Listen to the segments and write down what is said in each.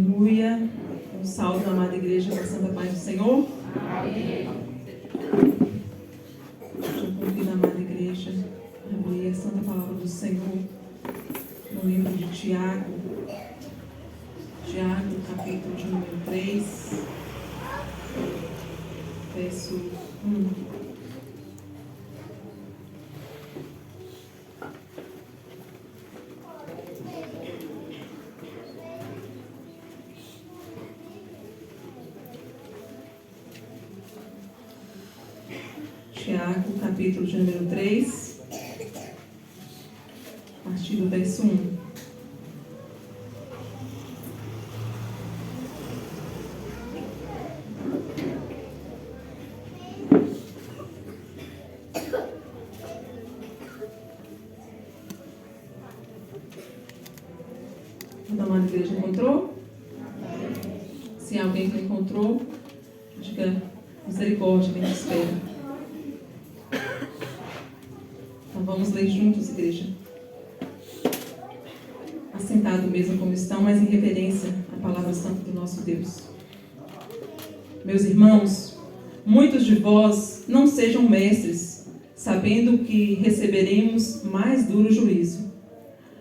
Aleluia. Um salve na amada igreja com a santa paz do Senhor. Amém. Eu convido a amada igreja a abrir a santa palavra do Senhor no livro de Tiago. Tiago, capítulo de número 3, verso 1. Tiago, capítulo de número 3, a partir do verso 1. Toda amada igreja encontrou? Se alguém não encontrou, diga misericórdia, quem te espera. Então vamos ler juntos, igreja. Assentado mesmo como estão, mas em reverência à palavra santa do nosso Deus. Meus irmãos, muitos de vós não sejam mestres, sabendo que receberemos mais duro juízo.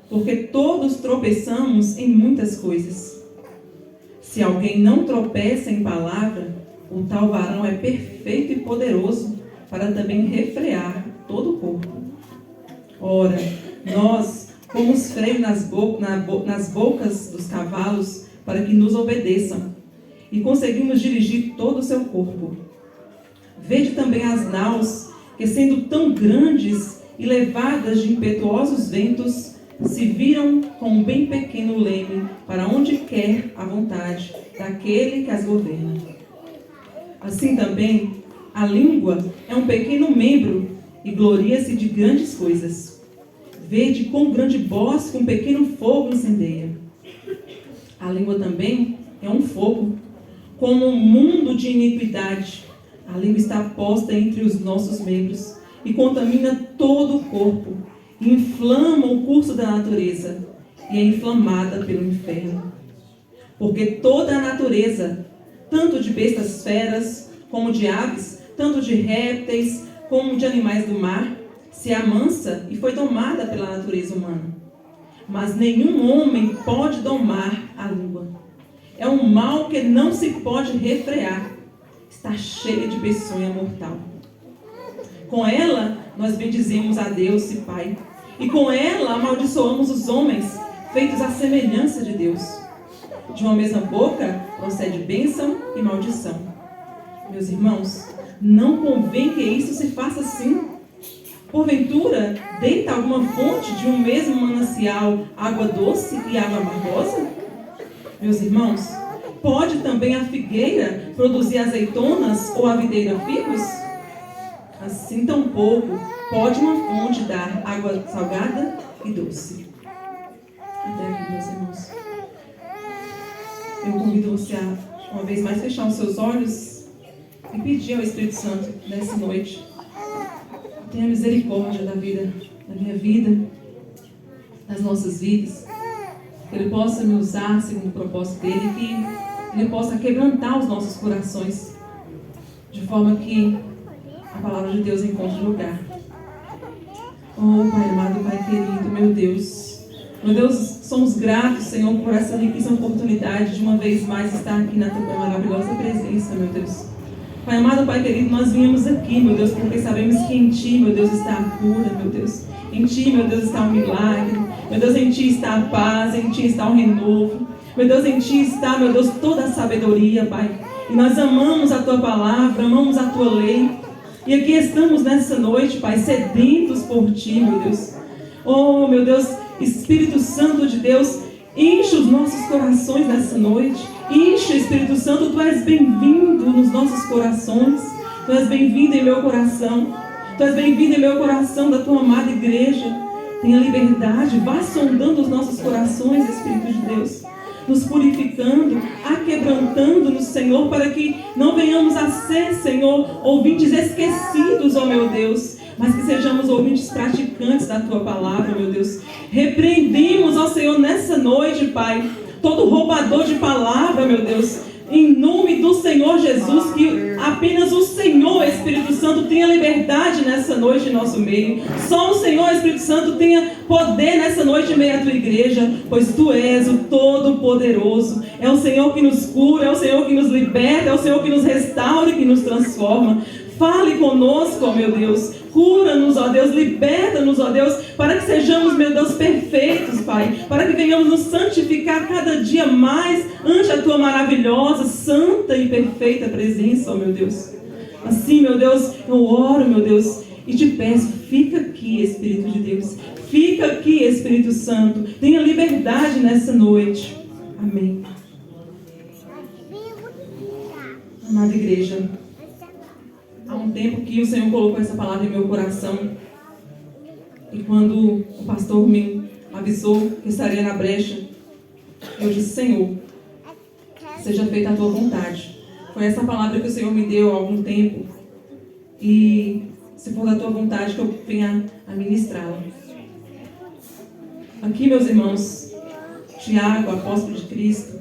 Porque todos tropeçamos em muitas coisas. Se alguém não tropeça em palavra, o tal varão é perfeito e poderoso para também refrear todo o corpo. Ora, nós pomos freio nas bocas dos cavalos para que nos obedeçam, e conseguimos dirigir todo o seu corpo. Vede também as naus, que sendo tão grandes e levadas de impetuosos ventos, se viram com um bem pequeno leme para onde quer a vontade daquele que as governa. Assim também, a língua é um pequeno membro e gloria-se de grandes coisas. Vede quão grande bosque um pequeno fogo incendeia. A língua também é um fogo, como um mundo de iniquidade. A língua está posta entre os nossos membros e contamina todo o corpo, e inflama o curso da natureza, e é inflamada pelo inferno. Porque toda a natureza, tanto de bestas feras, como de aves, tanto de répteis, como de animais do mar, se amansa e foi domada pela natureza humana. Mas nenhum homem pode domar a língua. É um mal que não se pode refrear. Está cheia de peçonha mortal. Com ela nós bendizemos a Deus e Pai, e com ela amaldiçoamos os homens, feitos à semelhança de Deus. De uma mesma boca procede bênção e maldição. Meus irmãos, não convém que isso se faça assim. Porventura, deita alguma fonte de um mesmo manancial água doce e água amargosa? Meus irmãos, pode também a figueira produzir azeitonas ou a videira figos? Assim tampouco pode uma fonte dar água salgada e doce. Até aqui, meus irmãos. Eu convido você a, uma vez mais, fechar os seus olhos e pedir ao Espírito Santo nessa noite: tenha misericórdia da minha vida, das nossas vidas, que Ele possa me usar segundo o propósito dEle, que Ele possa quebrantar os nossos corações, de forma que a palavra de Deus encontre lugar. Oh, Pai amado, Pai querido, meu Deus, somos gratos, Senhor, por essa riquíssima oportunidade de uma vez mais estar aqui na Tua maravilhosa presença, meu Deus. Pai amado, Pai querido, nós viemos aqui, meu Deus, porque sabemos que em Ti, meu Deus, está a cura, meu Deus. Em Ti, meu Deus, está o milagre. Meu Deus, em Ti está a paz, em Ti está o renovo. Meu Deus, em Ti está, meu Deus, toda a sabedoria, Pai. E nós amamos a Tua palavra, amamos a Tua lei. E aqui estamos nessa noite, Pai, sedentos por Ti, meu Deus. Oh, meu Deus, Espírito Santo de Deus, enche os nossos corações nessa noite. Enche, Espírito Santo, Tu és bem-vindo nos nossos corações. Tu és bem-vindo em meu coração. Tu és bem-vindo em meu coração da Tua amada igreja. Tenha liberdade, vá sondando os nossos corações, Espírito de Deus, nos purificando, aquebrantando-nos, Senhor, para que não venhamos a ser, Senhor, ouvintes esquecidos, ó meu Deus, mas que sejamos ouvintes praticantes da Tua palavra, meu Deus. Repreendemos, ó Senhor, nessa noite, Pai, todo roubador de palavra, meu Deus, em nome do Senhor Jesus, que apenas o Senhor, Espírito Santo, tenha liberdade nessa noite em nosso meio. Só o Senhor, Espírito Santo, tenha poder nessa noite em meio à tua igreja, pois tu és o Todo-Poderoso. É o Senhor que nos cura, é o Senhor que nos liberta, é o Senhor que nos restaura e que nos transforma. Fale conosco, ó meu Deus. Cura-nos, ó Deus, liberta-nos, ó Deus, para que sejamos, meu Deus, perfeitos, Pai, para que venhamos nos santificar cada dia mais ante a Tua maravilhosa, santa e perfeita presença, ó meu Deus. Assim, meu Deus, eu oro, meu Deus, e te peço, fica aqui, Espírito de Deus, fica aqui, Espírito Santo, tenha liberdade nessa noite. Amém. Amada igreja, há um tempo que o Senhor colocou essa palavra em meu coração. E quando o pastor me avisou que estaria na brecha, eu disse: Senhor, seja feita a tua vontade. Foi essa palavra que o Senhor me deu há algum tempo. E se for da tua vontade, que eu venha a ministrá-la. Aqui, meus irmãos, Tiago, apóstolo de Cristo,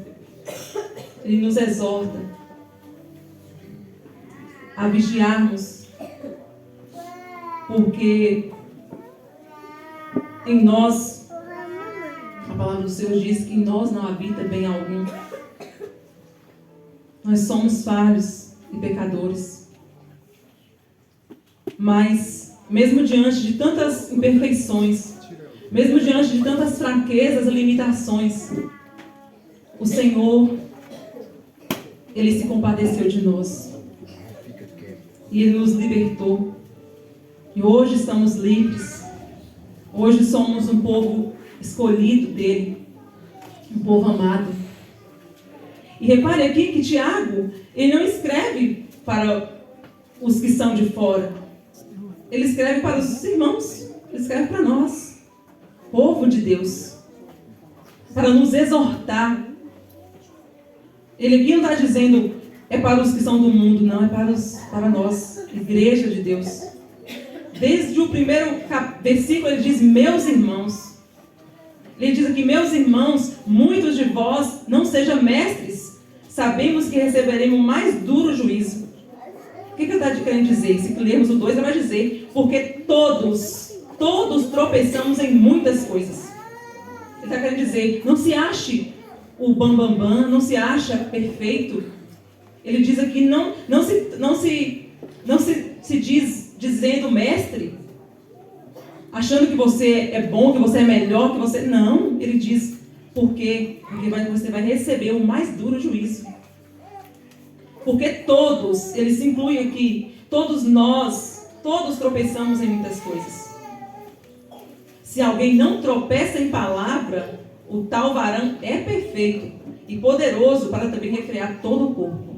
ele nos exorta a vigiarmos, porque em nós, a palavra do Senhor diz que em nós não habita bem algum. Nós somos falhos e pecadores. Mas, mesmo diante de tantas imperfeições, mesmo diante de tantas fraquezas e limitações, o Senhor, Ele se compadeceu de nós. E Ele nos libertou. E hoje estamos livres. Hoje somos um povo escolhido dEle. Um povo amado. E repare aqui que Tiago, ele não escreve para os que são de fora. Ele escreve para os irmãos. Ele escreve para nós. Povo de Deus. Para nos exortar. Ele aqui não está dizendo: é para os que são do mundo, não, é para nós, igreja de Deus. Desde o primeiro versículo ele diz: meus irmãos. Ele diz aqui: meus irmãos, muitos de vós não sejam mestres, sabemos que receberemos o mais duro juízo. O que ele está querendo dizer? Se lermos o 2, ele vai dizer: porque todos tropeçamos em muitas coisas. Ele está querendo dizer: não se ache o bambambam, não se acha perfeito. Ele diz aqui, não se diz dizendo mestre, achando que você é bom, que você é melhor, que você... Não, ele diz, porque você vai receber o mais duro juízo. Porque todos, ele se inclui aqui, todos tropeçamos em muitas coisas. Se alguém não tropeça em palavra, o tal varão é perfeito e poderoso para também refrear todo o corpo.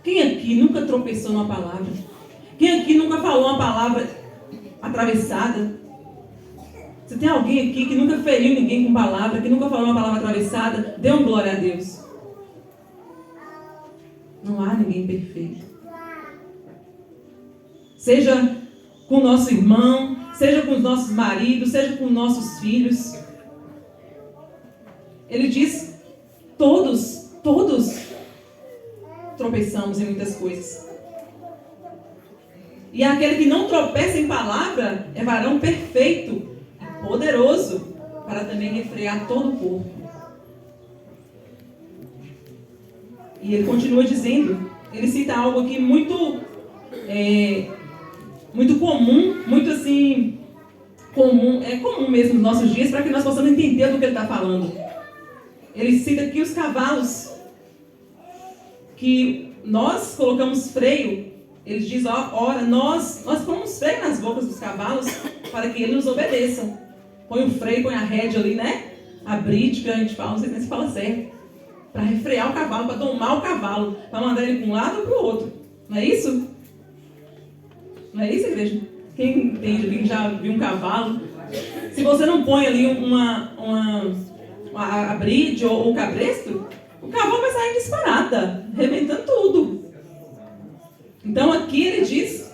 Quem aqui nunca tropeçou numa palavra? Quem aqui nunca falou uma palavra atravessada? Se tem alguém aqui que nunca feriu ninguém com palavra, que nunca falou uma palavra atravessada, dê um glória a Deus. Não há ninguém perfeito. Seja com o nosso irmão, seja com os nossos maridos, seja com os nossos filhos. Ele diz: todos tropeçamos em muitas coisas. E aquele que não tropeça em palavra é varão perfeito e poderoso para também refrear todo o corpo. E ele continua dizendo, ele cita algo aqui muito comum, muito assim, comum mesmo nos nossos dias, para que nós possamos entender do que ele está falando. Ele cita aqui os cavalos, que nós colocamos freio. Ele diz: ora, nós pomos freio nas bocas dos cavalos para que eles nos obedeçam. Põe o freio, põe a rédea ali, né? A bride, que a gente fala, não sei se fala certo. Para refrear o cavalo, para domar o cavalo, para mandar ele para um lado ou para o outro. Não é isso? Não é isso, igreja? Quem entende, quem já viu um cavalo, se você não põe ali a bride ou o cabresto, o cavalo vai sair disparada, arrebentando tudo. Então aqui ele diz: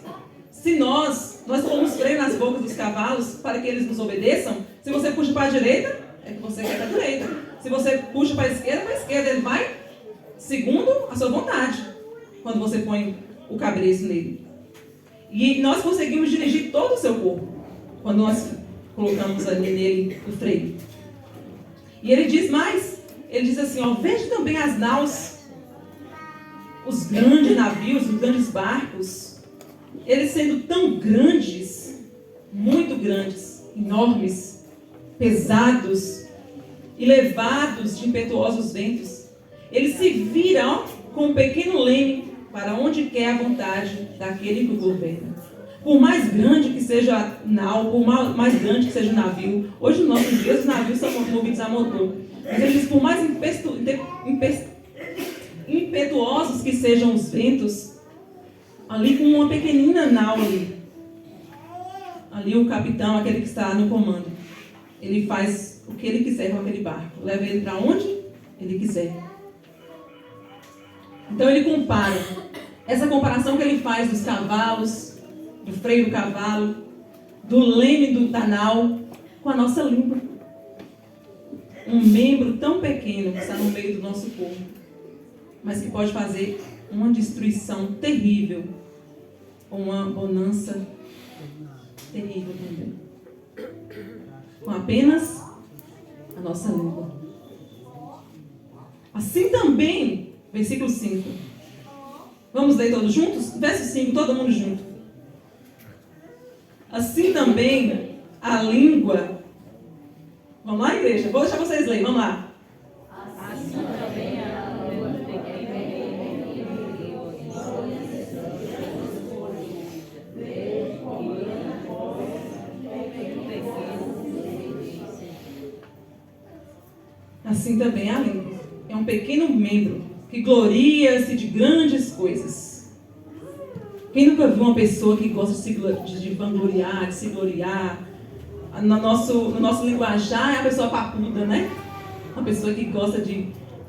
se nós pomos freio nas bocas dos cavalos para que eles nos obedeçam, se você puxa para a direita, é que você quer para a direita. Se você puxa para a esquerda, ele vai segundo a sua vontade, quando você põe o cabresto nele. E nós conseguimos dirigir todo o seu corpo, quando nós colocamos ali nele o freio. E ele diz mais, ele diz assim, ó, veja também as naus, os grandes navios, os grandes barcos, eles sendo tão grandes, muito grandes, enormes, pesados e levados de impetuosos ventos, eles se viram com um pequeno leme para onde quer a vontade daquele que o governa. Por mais grande que seja a nau, por mais grande que seja o navio, hoje nos nossos dias os navios são movidos a motor, mas ele diz, por mais impetuosos que sejam os ventos, ali com uma pequenina nau ali o capitão, aquele que está no comando, ele faz o que ele quiser com aquele barco, leva ele para onde ele quiser. Então ele compara, essa comparação que ele faz dos cavalos, do freio do cavalo, do leme da nau, com a nossa língua. Um membro tão pequeno que está no meio do nosso corpo, mas que pode fazer uma destruição terrível, ou uma bonança terrível também. Com apenas a nossa língua. Assim também, versículo 5. Vamos ler todos juntos? Verso 5, todo mundo junto. Assim também a língua. Vamos lá, igreja? Vou deixar vocês lerem, vamos lá. Assim também a língua Assim também a língua é um pequeno membro que gloria-se de grandes coisas. Quem nunca viu uma pessoa que gosta de vangloriar, de se gloriar? No nosso linguajar é a pessoa papuda, né? Uma pessoa que gosta de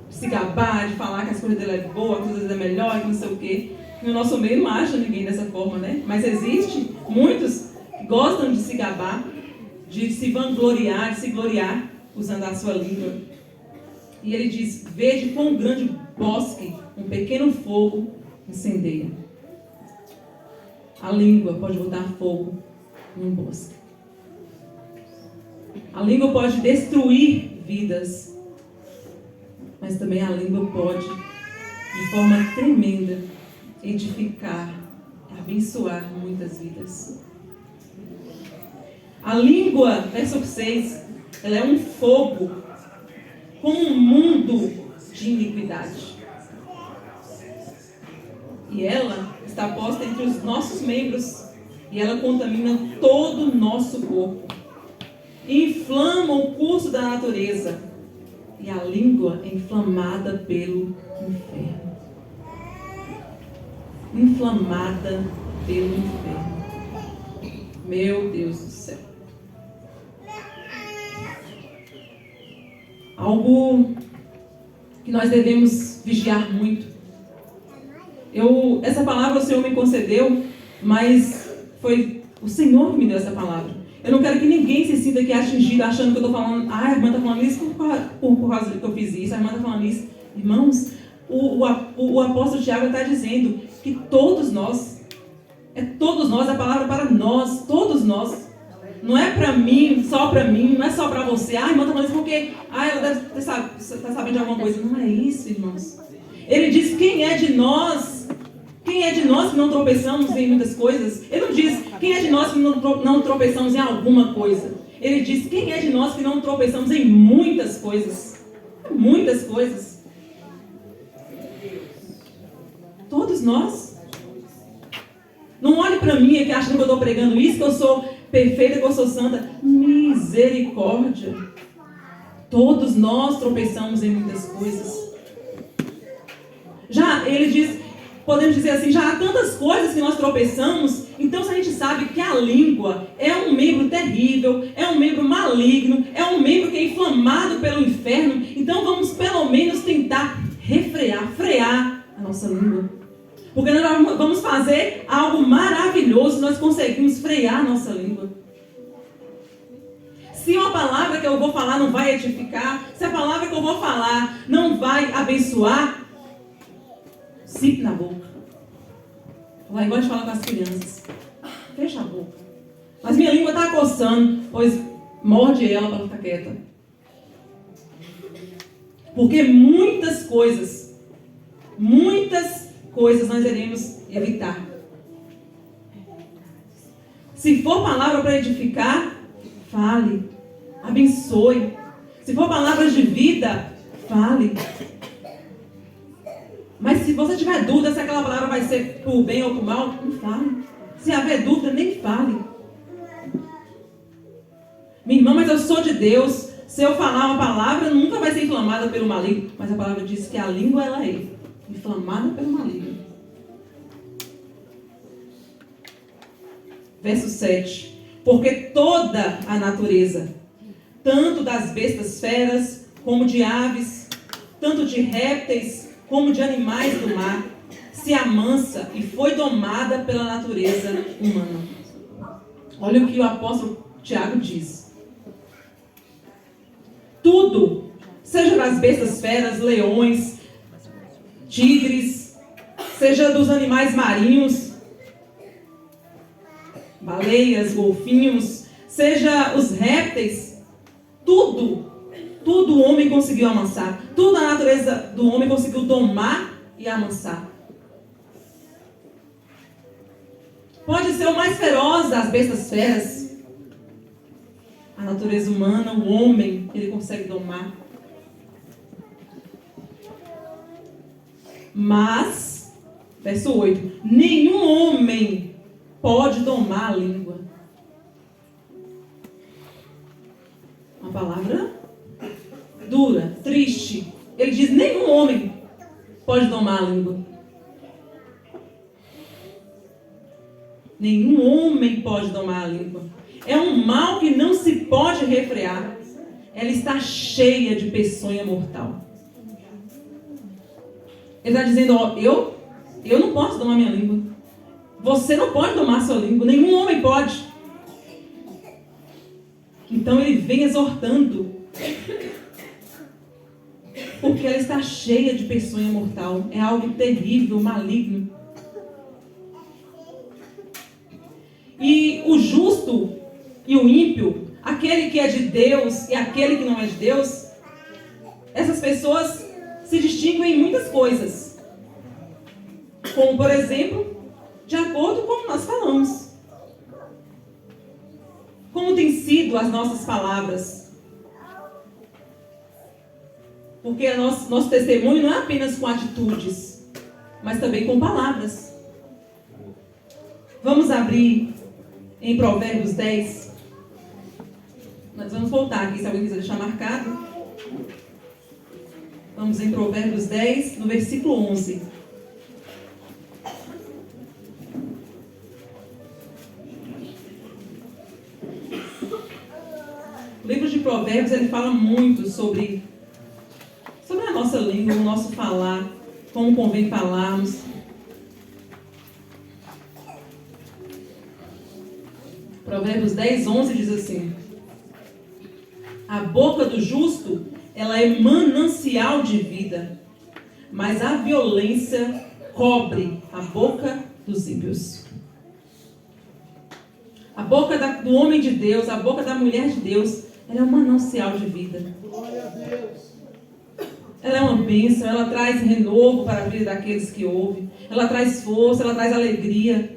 se gabar, de falar que as coisas dela é boa, que as coisas dela é melhor, que não sei o quê. No nosso meio não acha ninguém dessa forma, né? Mas existe muitos que gostam de se gabar, de se vangloriar, de se gloriar, usando a sua língua. E ele diz, vede quão grande bosque um pequeno fogo incendeia. A língua pode botar fogo num bosque. A língua pode destruir vidas, mas também a língua pode, de forma tremenda, edificar, abençoar muitas vidas. A língua, verso 6, ela é um fogo com um mundo de iniquidade. E ela está posta entre os nossos membros e ela contamina todo o nosso corpo. Inflama o curso da natureza. E a língua é inflamada pelo inferno. Inflamada pelo inferno. Meu Deus do céu. Algo que nós devemos vigiar muito. Essa palavra o Senhor me concedeu, mas foi o Senhor que me deu essa palavra. Eu não quero que ninguém se sinta aqui atingido, achando que eu estou falando, a irmã está falando isso por causa que eu fiz isso, a irmã está falando isso. Irmãos, o apóstolo Tiago está dizendo que todos nós, a palavra para nós, todos nós. Não é para mim, só para mim, não é só para você. A irmã está falando isso porque ela deve estar sabendo de alguma coisa. Não é isso, irmãos. Ele diz, quem é de nós que não tropeçamos em muitas coisas? Ele não diz, quem é de nós que não tropeçamos em alguma coisa? Ele diz, quem é de nós que não tropeçamos em muitas coisas? Muitas coisas. Todos nós. Não olhe para mim aqui achando que eu estou pregando isso, que eu sou perfeita, que eu sou santa. Misericórdia. Todos nós tropeçamos em muitas coisas. Já, ele diz, podemos dizer assim, já há tantas coisas que nós tropeçamos, então se a gente sabe que a língua é um membro terrível, é um membro maligno, é um membro que é inflamado pelo inferno, então vamos pelo menos tentar frear a nossa língua. Porque nós vamos fazer algo maravilhoso, nós conseguimos frear a nossa língua. Se uma palavra que eu vou falar não vai edificar, se a palavra que eu vou falar não vai abençoar, sipe na boca. Lá igual de falar com as crianças. Fecha a boca. Mas minha língua está coçando, pois morde ela para ficar quieta. Porque muitas coisas nós iremos evitar. Se for palavra para edificar, fale, abençoe. Se for palavras de vida, fale. Mas se você tiver dúvida se aquela palavra vai ser por bem ou por mal, não fale. Se haver dúvida, nem fale. Minha irmã, mas eu sou de Deus. Se eu falar uma palavra, nunca vai ser inflamada pelo maligno. Mas a palavra diz que a língua, ela é inflamada pelo maligno. Verso 7. Porque toda a natureza, tanto das bestas feras, como de aves, tanto de répteis, como de animais do mar, se amansa e foi domada pela natureza humana. Olha o que o apóstolo Tiago diz. Tudo, seja das bestas feras, leões, tigres, seja dos animais marinhos, baleias, golfinhos, seja os répteis, tudo o homem conseguiu amansar. Tudo a natureza do homem conseguiu domar e amansar. Pode ser o mais feroz das bestas feras. A natureza humana, o homem, ele consegue domar. Mas, verso 8, nenhum homem pode domar a língua. Uma palavra dura, triste. Ele diz, nenhum homem pode domar a língua. Nenhum homem pode domar a língua. É um mal que não se pode refrear. Ela está cheia de peçonha mortal. Ele está dizendo, ó, eu não posso domar minha língua. Você não pode domar sua língua. Nenhum homem pode. Então ele vem exortando. Porque ela está cheia de peçonha mortal. É algo terrível, maligno. E o justo e o ímpio, aquele que é de Deus e aquele que não é de Deus, essas pessoas se distinguem em muitas coisas. Como, por exemplo, de acordo com o que nós falamos. Como tem sido as nossas palavras? Porque nosso testemunho não é apenas com atitudes, mas também com palavras. Vamos abrir em Provérbios 10. Nós vamos voltar aqui, se alguém quiser deixar marcado. Vamos em Provérbios 10, no versículo 11. O livro de Provérbios, ele fala muito sobre a nossa língua, o nosso falar, como convém falarmos. Provérbios 10, 11 diz assim: a boca do justo, ela é manancial de vida, mas a violência cobre a boca dos ímpios. A boca do homem de Deus, a boca da mulher de Deus, ela é um manancial de vida. Glória a Deus. Ela é uma bênção, ela traz renovo para a vida daqueles que ouvem. Ela traz força, ela traz alegria.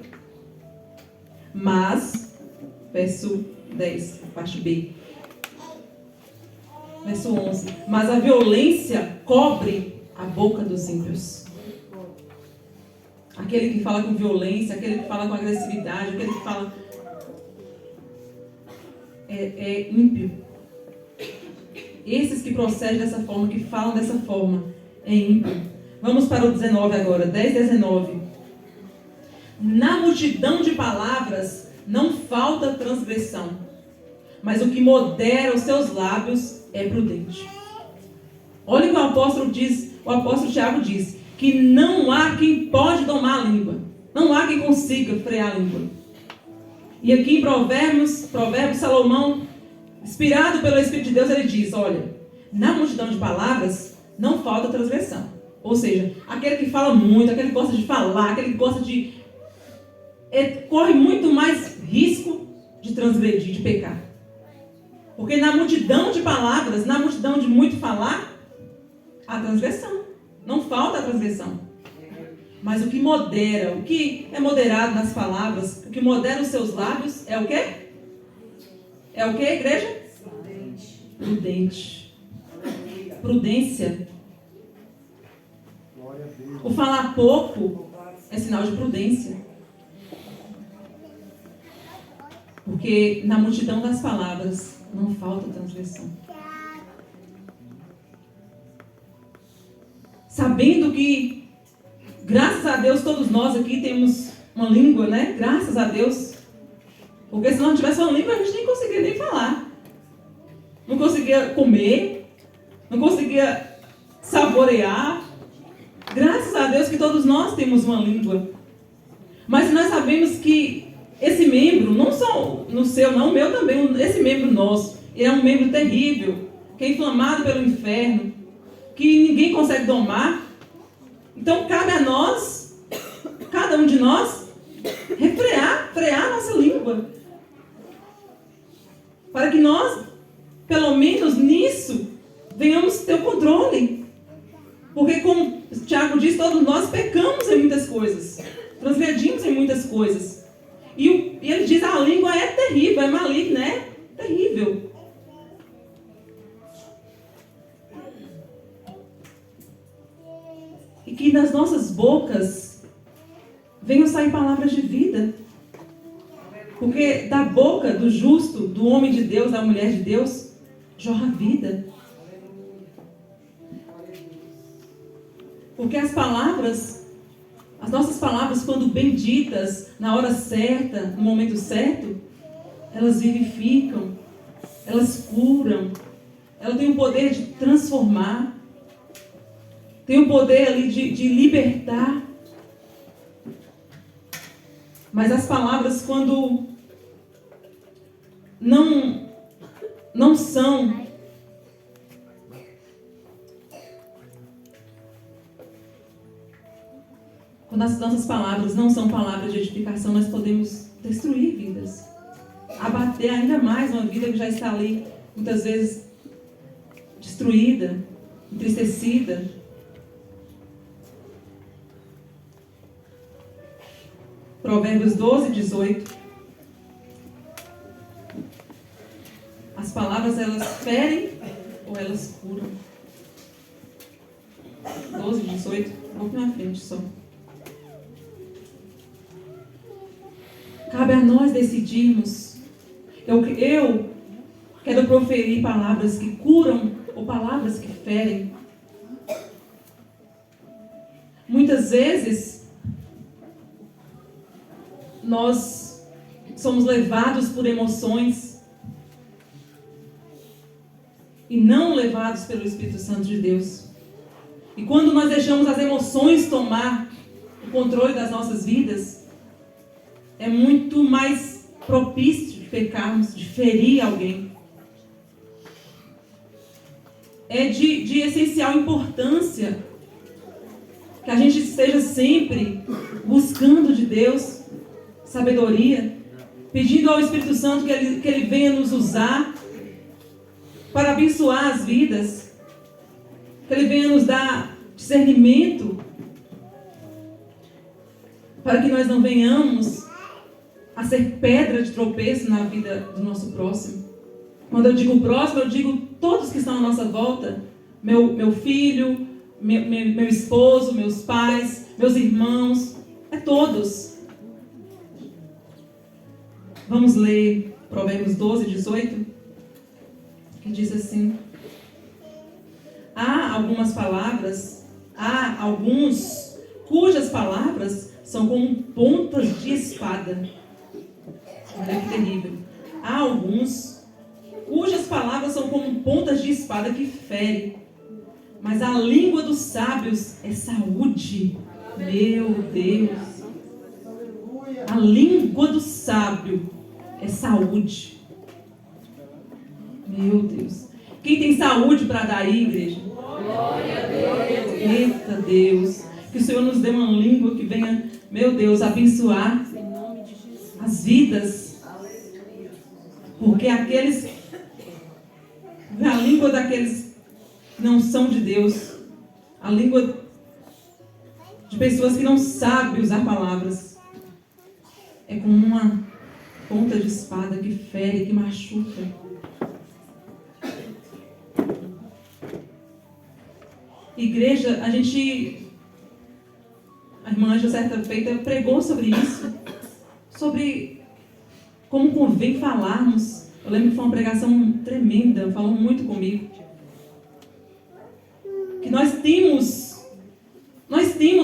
Mas, verso 10, parte B. Verso 11. Mas a violência cobre a boca dos ímpios. Aquele que fala com violência, aquele que fala com agressividade, aquele que fala... É ímpio. Esses que procedem dessa forma, que falam dessa forma, é ímpio. Vamos para o 19 agora, 10, 19. Na multidão de palavras não falta transgressão, mas o que modera os seus lábios é prudente. Olha o que o apóstolo Tiago diz, que não há quem pode domar a língua. Não há quem consiga frear a língua. E aqui em Provérbios, Salomão inspirado pelo Espírito de Deus, ele diz, olha, na multidão de palavras não falta transgressão. Ou seja, aquele que fala muito, aquele que gosta de falar, aquele que gosta de... corre muito mais risco de transgredir, de pecar. Porque na multidão de palavras, na multidão de muito falar, há transgressão. Não falta a transgressão. Mas o que modera, o que é moderado nas palavras, o que modera os seus lábios é o quê? É o quê, igreja? Prudente. Prudência. O falar pouco é sinal de prudência. Porque na multidão das palavras não falta transgressão. Sabendo que, graças a Deus, todos nós aqui temos uma língua, né? Graças a Deus. Porque se não tivesse uma língua, a gente nem conseguiria nem falar. Não conseguia comer. Não conseguia saborear. Graças a Deus que todos nós temos uma língua. Mas nós sabemos que esse membro, não só no seu, não, o meu também, esse membro nosso, ele é um membro terrível, que é inflamado pelo inferno, que ninguém consegue domar. Então cabe a nós, cada um de nós, frear a nossa língua. Para que nós, pelo menos nisso, venhamos ter o controle. Porque, como o Tiago diz, todos nós pecamos em muitas coisas. Transgredimos em muitas coisas. E ele diz, a língua é terrível, é maligna, é terrível. E que das nossas bocas venham sair palavras de vida. Porque da boca do justo, do homem de Deus, da mulher de Deus, jorra vida. Porque as nossas palavras, quando benditas, na hora certa, no momento certo, elas vivificam, elas curam, elas têm o poder de transformar, têm o poder ali de libertar. Mas as palavras, quando não são quando as nossas palavras não são palavras de edificação, nós podemos destruir vidas, abater ainda mais uma vida que já está ali, muitas vezes destruída, entristecida. Provérbios 12, 18. As palavras, elas ferem ou elas curam? 12, 18. Um pouco na frente só. Cabe a nós decidirmos. Eu quero proferir palavras que curam ou palavras que ferem. Muitas vezes, nós somos levados por emoções e não levados pelo Espírito Santo de Deus. E quando nós deixamos as emoções tomar o controle das nossas vidas, é muito mais propício de pecarmos, de ferir alguém. É de essencial importância que a gente esteja sempre buscando de Deus sabedoria, pedindo ao Espírito Santo que ele venha nos usar para abençoar as vidas, que Ele venha nos dar discernimento, para que nós não venhamos a ser pedra de tropeço na vida do nosso próximo. Quando eu digo próximo, eu digo todos que estão à nossa volta, meu filho, meu esposo, meus pais, meus irmãos, é todos. Vamos ler Provérbios 12, 18, que diz assim: há alguns cujas palavras são como pontas de espada. Olha que terrível. Há alguns cujas palavras são como pontas de espada que ferem, mas a língua dos sábios é saúde. Meu Deus. A língua do sábio é saúde. Meu Deus. Quem tem saúde para dar aí, igreja? Glória a Deus. Eita Deus. Que o Senhor nos dê uma língua que venha, meu Deus, abençoar as vidas. Porque a língua daqueles que não são de Deus, a língua de pessoas que não sabem usar palavras, é como uma ponta de espada que fere, que machuca. Igreja, a irmã Ângela, certa feita, pregou sobre isso, sobre como convém falarmos. Eu lembro que foi uma pregação tremenda, falou muito comigo. Que nós temos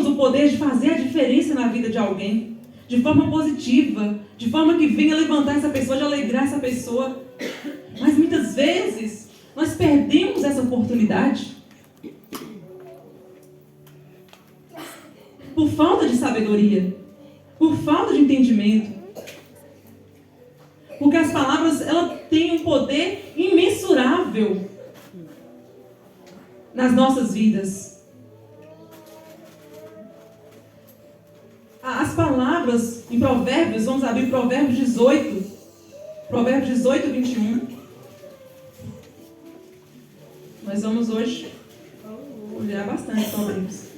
o poder de fazer a diferença na vida de alguém, de forma positiva, de forma que venha levantar essa pessoa, de alegrar essa pessoa. Mas muitas vezes nós perdemos essa oportunidade por falta de sabedoria, por falta de entendimento. Porque as palavras, elas têm um poder imensurável nas nossas vidas. As palavras em Provérbios, vamos abrir Provérbios 18. Provérbios 18, 21. Nós vamos hoje olhar bastante Provérbios.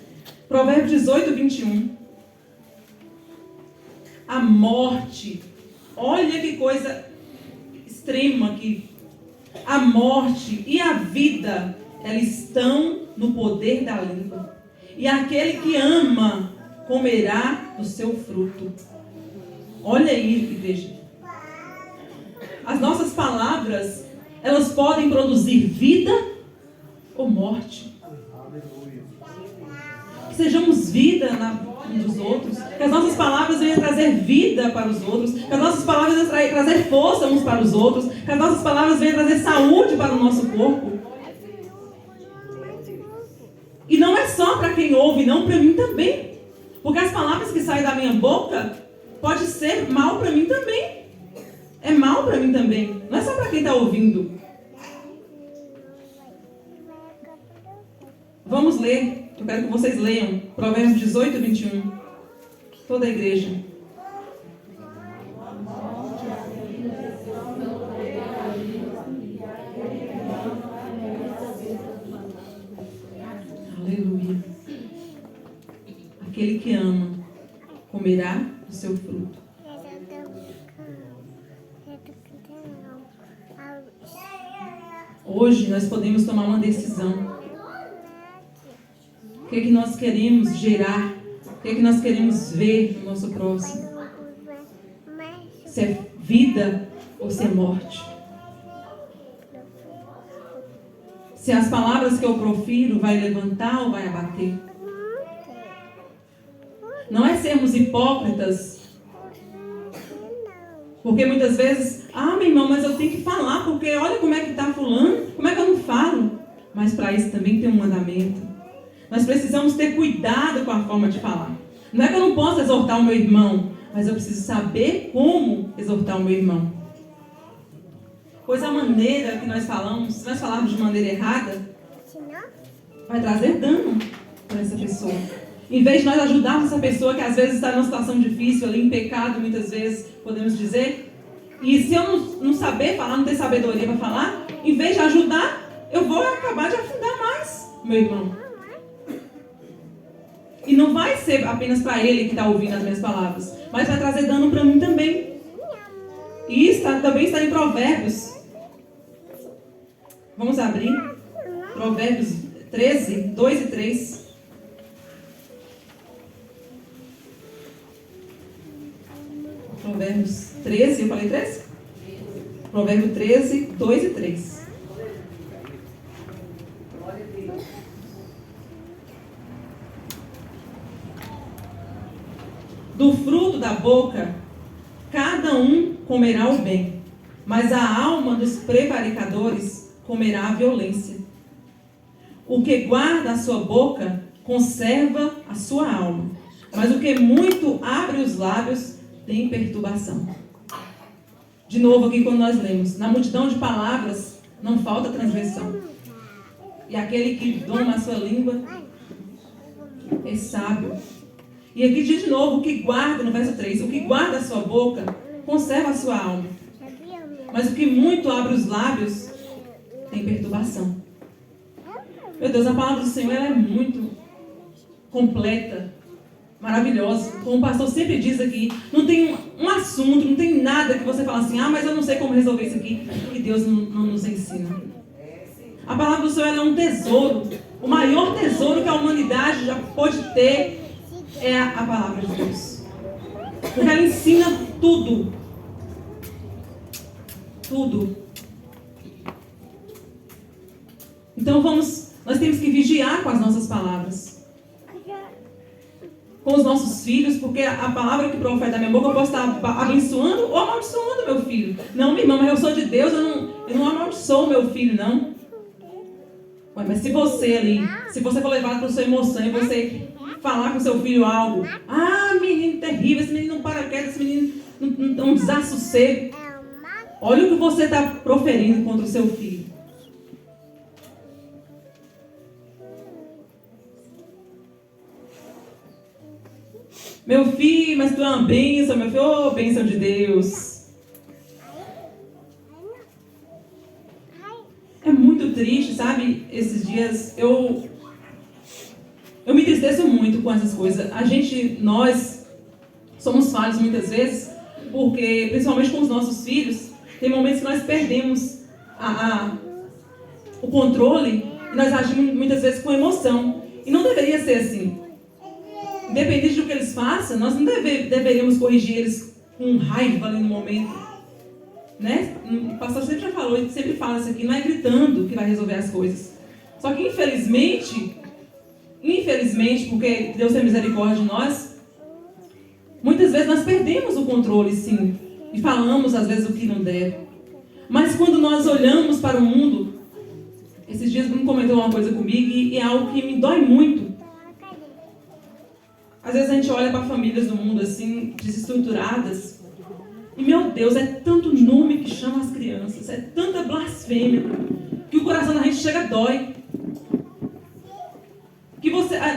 Provérbios 18, 21. A morte. Olha que coisa extrema aqui. A morte e a vida, elas estão no poder da língua. E aquele que ama comerá do seu fruto. Olha aí, igreja. As nossas palavras, elas podem produzir vida ou morte. Que sejamos vida uns dos outros. Que as nossas palavras venham trazer vida para os outros. Que as nossas palavras venham trazer força uns para os outros. Que as nossas palavras venham trazer saúde para o nosso corpo. E não é só para quem ouve, não, para mim também. Porque as palavras que saem da minha boca pode ser mal para mim também. É mal para mim também. Não é só para quem está ouvindo. Vamos ler. Eu quero que vocês leiam Provérbios 18, 21. Toda a igreja. Aleluia. Aquele que ama comerá do seu fruto. Hoje nós podemos tomar uma decisão. O que é que nós queremos gerar? O que é que nós queremos ver no nosso próximo? Se é vida ou se é morte? Se as palavras que eu profiro vai levantar ou vai abater? Não é sermos hipócritas. Porque muitas vezes, meu irmão, mas eu tenho que falar, porque olha como é que está fulano, como é que eu não falo? Mas para isso também tem um mandamento. Nós precisamos ter cuidado com a forma de falar. Não é que eu não posso exortar o meu irmão, mas eu preciso saber como exortar o meu irmão. Pois a maneira que nós falamos, se nós falarmos de maneira errada, vai trazer dano para essa pessoa. Em vez de nós ajudarmos essa pessoa que às vezes está numa situação difícil, ali em pecado, muitas vezes, podemos dizer. E se eu não saber falar, não ter sabedoria para falar, em vez de ajudar, eu vou acabar de afundar mais o meu irmão. E não vai ser apenas para ele que está ouvindo as minhas palavras, mas vai trazer dano para mim também. E isso também está em Provérbios. Vamos abrir Provérbios 13, 2 e 3. Provérbios 13, eu falei 13? Provérbios 13, 2 e 3. Do fruto da boca, cada um comerá o bem, mas a alma dos prevaricadores comerá a violência. O que guarda a sua boca, conserva a sua alma, mas o que muito abre os lábios, tem perturbação. De novo aqui quando nós lemos, na multidão de palavras, não falta transgressão. E aquele que doma a sua língua é sábio. E aqui diz de novo, o que guarda, no verso 3, o que guarda a sua boca, conserva a sua alma. Mas o que muito abre os lábios, tem perturbação. Meu Deus, a palavra do Senhor ela é muito completa, maravilhosa. Como o pastor sempre diz aqui, não tem um assunto, não tem nada que você fala assim, mas eu não sei como resolver isso aqui, que Deus não nos ensina. A palavra do Senhor ela é um tesouro. O maior tesouro que a humanidade já pode ter é a palavra de Deus. Porque ela ensina tudo. Tudo. Então nós temos que vigiar com as nossas palavras. Com os nossos filhos, porque a palavra que profeta da minha boca eu posso estar abençoando ou amaldiçoando meu filho. Não, minha irmã, mas eu sou de Deus, eu não amaldiçoo meu filho, não. Ué, mas se você for levado pela sua emoção e você falar com seu filho algo, menino terrível, esse menino não para quieto, esse menino não desassossego. Olha o que você está proferindo contra o seu filho. Meu filho, mas tu é uma bênção, meu filho, bênção de Deus. É muito triste, sabe? Esses dias eu me entristeço muito com essas coisas. Nós somos falhos muitas vezes, porque, principalmente com os nossos filhos, tem momentos que nós perdemos o controle e nós agimos muitas vezes com emoção. E não deveria ser assim. Independente do que eles façam, nós não deveríamos corrigir eles com raiva ali no momento. Né? O pastor sempre já falou, ele sempre fala isso aqui, não é gritando que vai resolver as coisas. Só que infelizmente, porque Deus tem misericórdia de nós, muitas vezes nós perdemos o controle, sim, e falamos às vezes o que não deve. Mas quando nós olhamos para o mundo, esses dias Bruno comentou uma coisa comigo e é algo que me dói muito. Às vezes a gente olha para famílias do mundo assim, desestruturadas, e meu Deus, é tanto nome que chama as crianças, é tanta blasfêmia, que o coração da gente chega dói.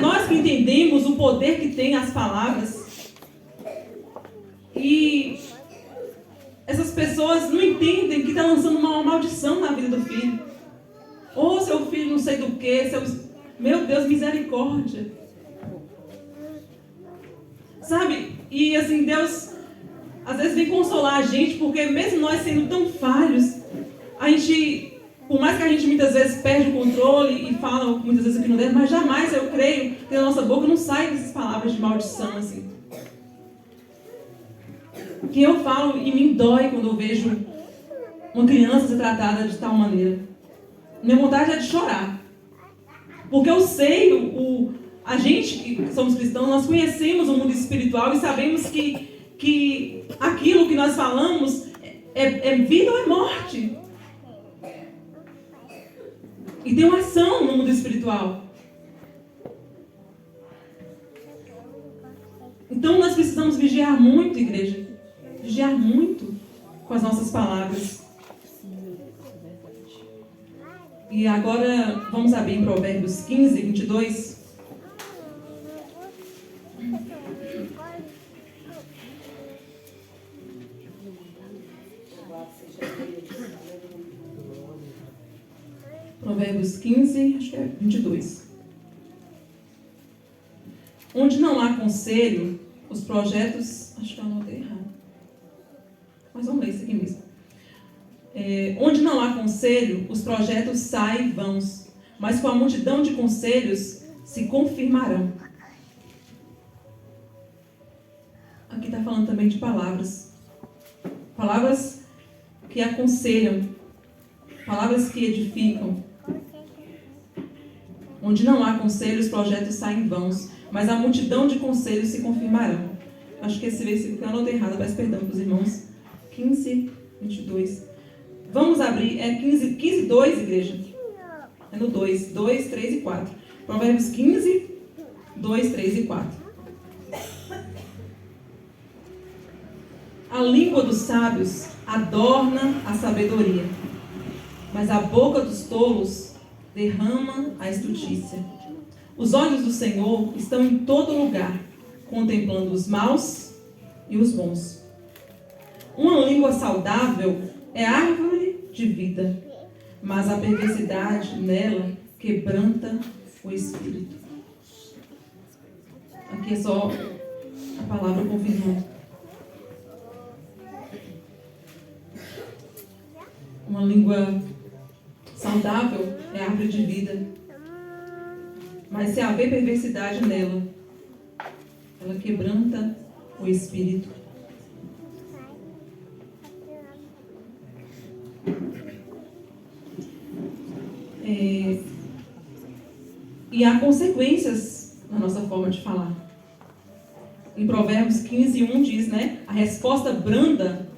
Nós que entendemos o poder que tem as palavras, e essas pessoas não entendem que está lançando uma maldição na vida do filho. Ou seu filho não sei do que, meu Deus, misericórdia. Sabe? E assim, Deus às vezes vem consolar a gente, porque mesmo nós sendo tão falhos, por mais que a gente muitas vezes perde o controle e fala muitas vezes o que não deve, mas jamais, eu creio, que da nossa boca não saem essas palavras de maldição, assim. Que eu falo e me dói quando eu vejo uma criança ser tratada de tal maneira. Minha vontade é de chorar. Porque eu sei, a gente que somos cristãos, nós conhecemos o mundo espiritual e sabemos que aquilo que nós falamos é vida ou é morte. E tem uma ação no mundo espiritual. Então nós precisamos vigiar muito, igreja. Vigiar muito com as nossas palavras. E agora vamos abrir em Provérbios 15, 22. Provérbios 15, acho que é 22. Onde não há conselho, os projetos... Acho que eu anotei errado. Mas vamos ler isso aqui mesmo. Onde não há conselho, os projetos saem vãos, mas com a multidão de conselhos se confirmarão. Aqui está falando também de palavras. Palavras que aconselham. Palavras que edificam. Onde não há conselho, os projetos saem vãos, mas a multidão de conselhos se confirmarão. Acho que esse versículo que eu anotei errado, peço perdão para os irmãos. 15, 22. Vamos abrir, 15, 2, igreja. É no 2, 3 e 4. Provérbios 15, 2, 3 e 4. A língua dos sábios adorna a sabedoria, mas a boca dos tolos derrama a estultícia. Os olhos do Senhor estão em todo lugar, contemplando os maus e os bons. Uma língua saudável é árvore de vida, mas a perversidade nela quebranta o espírito. Aqui é só a palavra confirmando. Uma língua saudável é árvore de vida, mas se haver perversidade nela, ela quebranta o espírito. E há consequências na nossa forma de falar. Em Provérbios 15:1 diz, né? A resposta branda,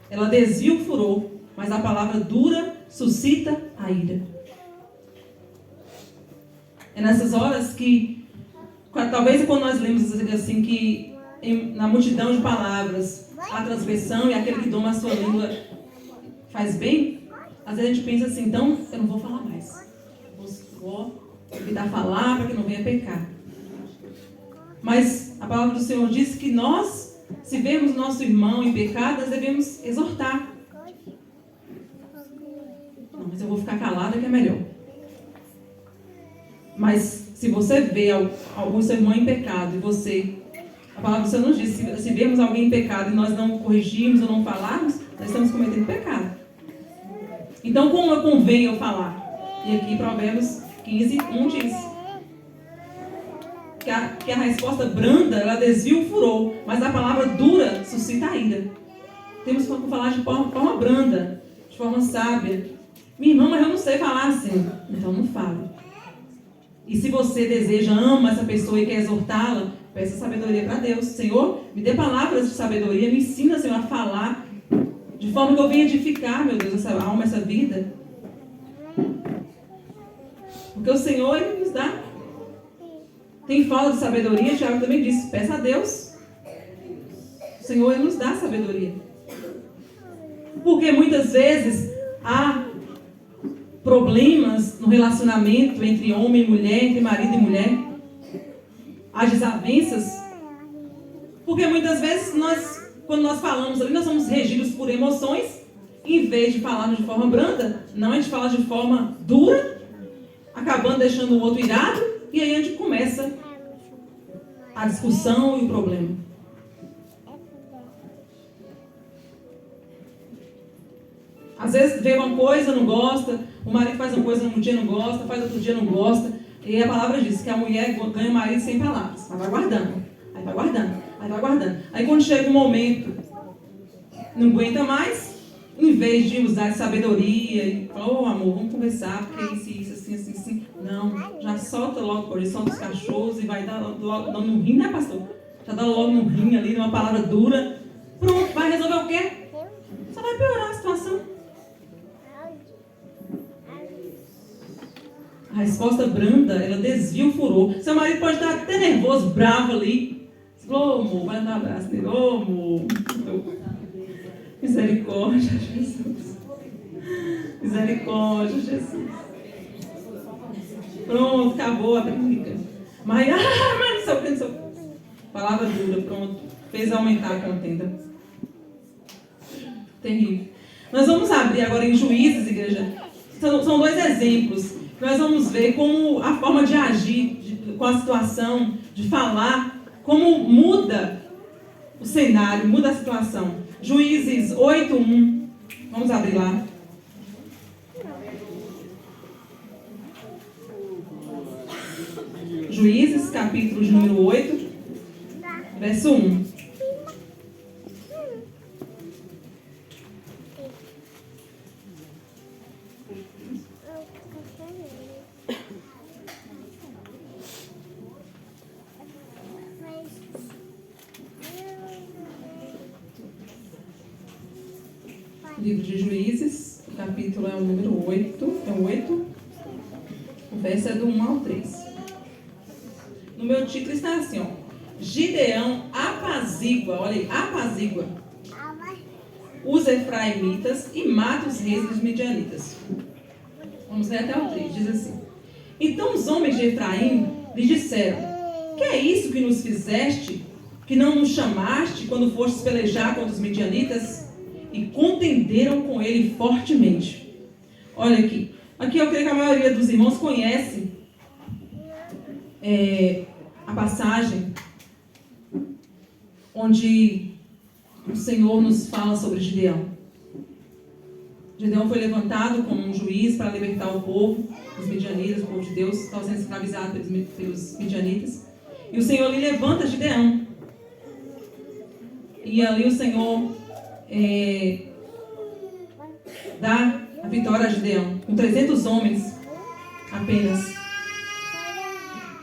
ela desvia o furor, mas a palavra dura suscita a ira. É nessas horas que, talvez quando nós lemos assim, que na multidão de palavras, a transgressão e aquele que doma a sua língua faz bem, às vezes a gente pensa assim, então eu não vou falar mais. Vou evitar falar para que não venha pecar. Mas a palavra do Senhor diz que nós, se vemos nosso irmão em pecado, nós devemos exortar. Não, mas eu vou ficar calada que é melhor. Mas se você vê algum seu irmão em pecado e você, a palavra do Senhor nos diz, se vemos alguém em pecado e nós não corrigirmos ou não falarmos, nós estamos cometendo pecado. Então como convém eu falar? E aqui Provérbios 15:1 diz que a resposta branda, ela desvia o furor, mas a palavra dura suscita a ira. Temos que falar de forma branda, de forma sábia. Minha irmã, mas eu não sei falar assim. Então não fale. E se você deseja, ama essa pessoa e quer exortá-la, peça sabedoria para Deus. Senhor, me dê palavras de sabedoria, me ensina, Senhor, a falar de forma que eu venha edificar, meu Deus, essa alma, essa vida. Porque o Senhor, Ele nos dá. Tem falta de sabedoria, Tiago também disse, peça a Deus. O Senhor, Ele nos dá sabedoria. Porque muitas vezes há problemas no relacionamento entre homem e mulher, entre marido e mulher. Há desavenças. Porque muitas vezes quando nós falamos ali, nós somos regidos por emoções. Em vez de falarmos de forma branda, não, a gente fala de forma dura, acabando deixando o outro irado. E aí a gente começa a discussão e o problema. Às vezes vê uma coisa, não gosta, o marido faz uma coisa num dia não gosta, faz outro dia não gosta. E a palavra diz que a mulher ganha o marido sem palavras. Ela vai guardando, aí vai guardando, aí vai guardando. Aí quando chega um momento, não aguenta mais, em vez de usar de sabedoria e falar, ô amor, vamos conversar, porque isso, assim. Não, já solta logo por ele, solta os cachorros e vai dar logo no rim, né, pastor? Já dá logo no rim ali, numa palavra dura. Pronto, vai resolver o quê? Só vai piorar a situação. A resposta branda, ela desvia o furor. Seu marido pode estar até nervoso, bravo ali. Ô amor, vai dar um abraço nele. Ô amor. Misericórdia, Jesus. Misericórdia, Jesus. Pronto, acabou a briga. Mas não sei o que. Palavra dura, pronto. Fez aumentar a contenda. Terrível. Nós vamos abrir agora em Juízes, igreja. São dois exemplos. Nós vamos ver como a forma de agir com a situação, de falar, como muda o cenário, muda a situação. Juízes 8:1. Vamos abrir lá. Juízes, capítulo de número 8, verso 1. Livro de Juízes, o capítulo é o número 8, o verso é do 1 ao 3. No meu título está assim, ó, Gideão apazigua, olha aí, apazigua. os efraimitas e mata os reis dos midianitas. Vamos ler até o 3, diz assim: Então os homens de Efraim lhe disseram: Que é isso que nos fizeste, que não nos chamaste quando fostes pelejar contra os midianitas? E contenderam com ele fortemente. Olha aqui. Aqui eu creio que a maioria dos irmãos conhece a passagem onde o Senhor nos fala sobre Gideão. Gideão foi levantado como um juiz para libertar o povo, os midianitas, o povo de Deus, estava sendo escravizado pelos midianitas. E o Senhor lhe levanta Gideão. E ali o Senhor dá a vitória a Gideão, com 300 homens apenas.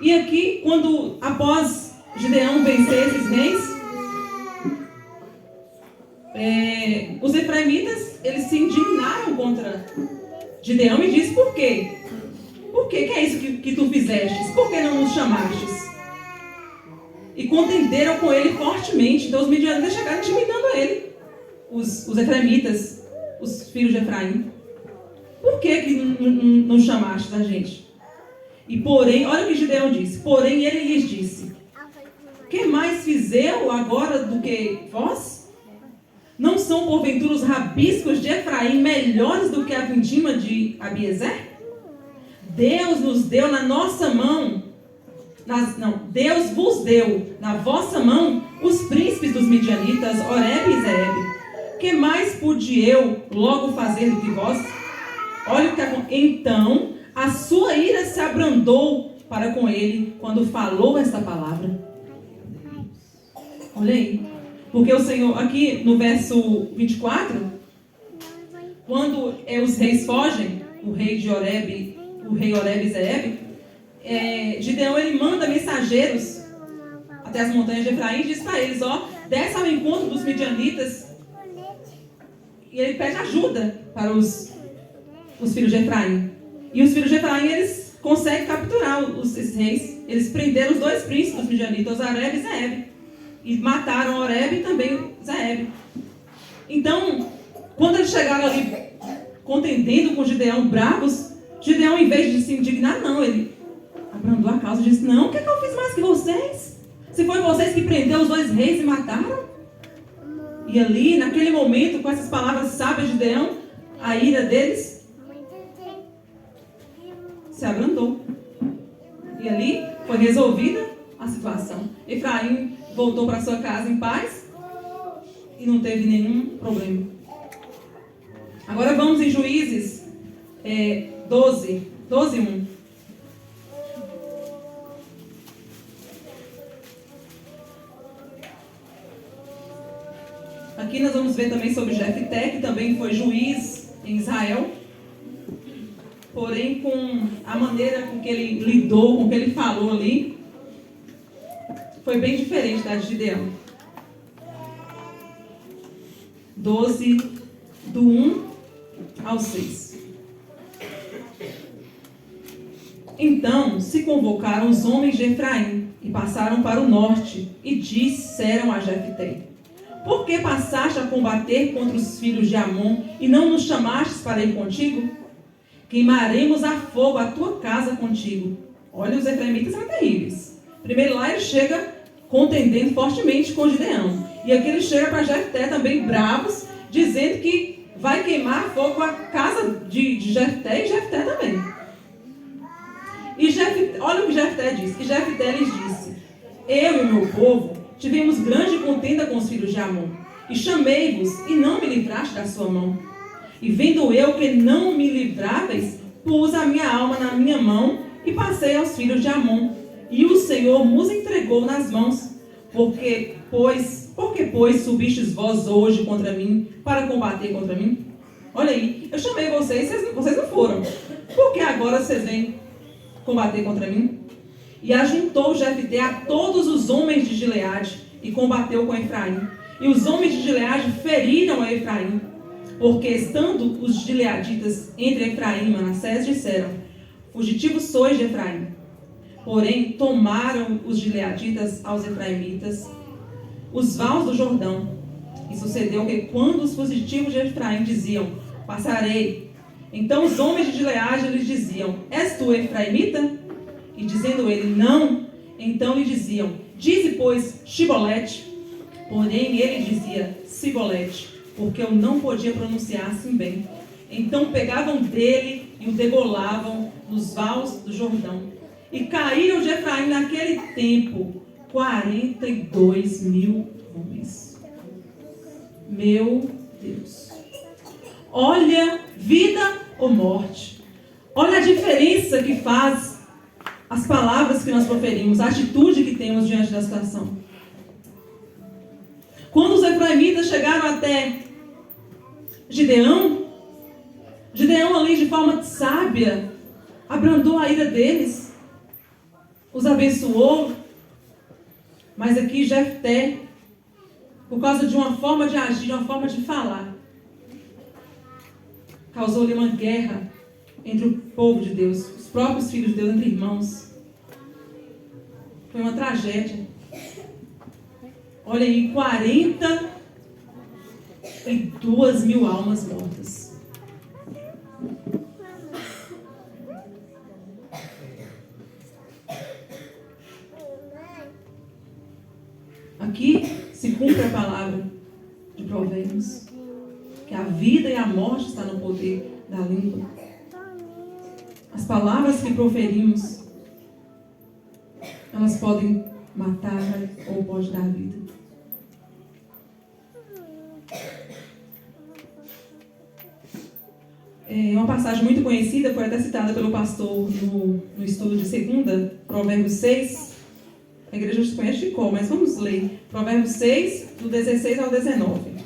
E aqui, quando após Gideão vencer esses reis, os efraimitas, eles se indignaram contra Gideão e disse: Por quê? Por quê? Que é isso que tu fizestes? Por que não nos chamastes? E contenderam com ele fortemente. Então os midianitas chegaram intimidando ele, os efraimitas, os filhos de Efraim. Por que não chamaste a gente? E porém, olha o que Gideão disse: Porém ele lhes disse: Que mais fiz eu agora do que vós? Não são porventura os rabiscos de Efraim melhores do que a vindima de Abiezer? Deus nos deu na nossa mão, Deus vos deu na vossa mão os príncipes dos midianitas, Oreb e Zeeb. Que mais pude eu logo fazer do que vós? Olha o que aconteceu. Então a sua ira se abrandou para com ele quando falou esta palavra. Olha aí. Porque o Senhor, aqui no verso 24, quando os reis fogem, o rei Oreb e Zeeb, Gideão ele manda mensageiros até as montanhas de Efraim e diz para eles: desce ao encontro dos midianitas. E ele pede ajuda para os filhos de Efraim. E os filhos de Efraim, eles conseguem capturar esses reis. Eles prenderam os dois príncipes dos midianitas, Oreb e Zeeb. E mataram Oreb e também Zeeb. Então, quando eles chegaram ali contendendo com Gideão, bravos, Gideão, em vez de se indignar, não, ele abrandou a causa e disse: Não, o que é que eu fiz mais que vocês? Se foi vocês que prenderam os dois reis e mataram? E ali, naquele momento, com essas palavras sábias de Gideão, a ira deles se abrandou. E ali foi resolvida a situação. Efraim voltou para sua casa em paz e não teve nenhum problema. Agora vamos em Juízes 12:1. Aqui nós vamos ver também sobre Jefté, que também foi juiz em Israel. Porém, com a maneira com que ele lidou, com que ele falou ali, foi bem diferente da de Gideão. 12, do 1 ao 6. Então se convocaram os homens de Efraim e passaram para o norte e disseram a Jefté: Por que passaste a combater contra os filhos de Amon e não nos chamastes para ir contigo? Queimaremos a fogo a tua casa contigo. Olha, os efraimitas são terríveis. Primeiro lá ele chega contendendo fortemente com Gideão. E aqui ele chega para Jefté também bravos, dizendo que vai queimar a fogo a casa de Jefté e Jefté também. E olha o que Jefté disse. E Jefté lhes disse: Eu e o meu povo tivemos grande contenda com os filhos de Amon, e chamei-vos, e não me livraste da sua mão. E vendo eu que não me livráveis, pus a minha alma na minha mão, e passei aos filhos de Amon. E o Senhor nos entregou nas mãos. Porque, pois, subistes vós hoje contra mim, para combater contra mim? Olha aí, eu chamei vocês não foram. Por que agora vocês vêm combater contra mim? E ajuntou Jefté a todos os homens de Gileade, e combateu com Efraim. E os homens de Gileade feriram a Efraim, porque estando os gileaditas entre Efraim e Manassés, disseram: Fugitivos sois de Efraim. Porém, tomaram os gileaditas aos efraimitas os vales do Jordão, E sucedeu que quando os fugitivos de Efraim diziam, passarei, então os homens de Gileade lhes diziam, és tu efraimita? E dizendo ele, não, então lhe diziam, dize, pois, Shibolete. Porém ele dizia, Sibolete, porque eu não podia pronunciar assim bem. Então pegavam dele e o degolavam nos vales do Jordão. E caíram de Efraim naquele tempo 42.000 homens. Meu Deus. Olha, vida ou morte. Olha a diferença que faz as palavras que nós proferimos, a atitude que temos diante da situação. Quando os efraimitas chegaram até Gideão ali de forma sábia, abrandou a ira deles, os abençoou, mas aqui Jefté, por causa de uma forma de agir, de uma forma de falar, causou-lhe uma guerra entre o povo de Deus, os próprios filhos de Deus, entre irmãos. Foi uma tragédia. Olha aí, 42.000 almas mortas. Aqui se cumpre a palavra de Provérbios, que a vida e a morte está no poder da língua. As palavras que proferimos, elas podem matar ou pode dar vida. Uma passagem muito conhecida, foi até citada pelo pastor no estudo de segunda, Provérbios 6. A igreja se conhece de cor, mas vamos ler. Provérbios 6, do 16 ao 19.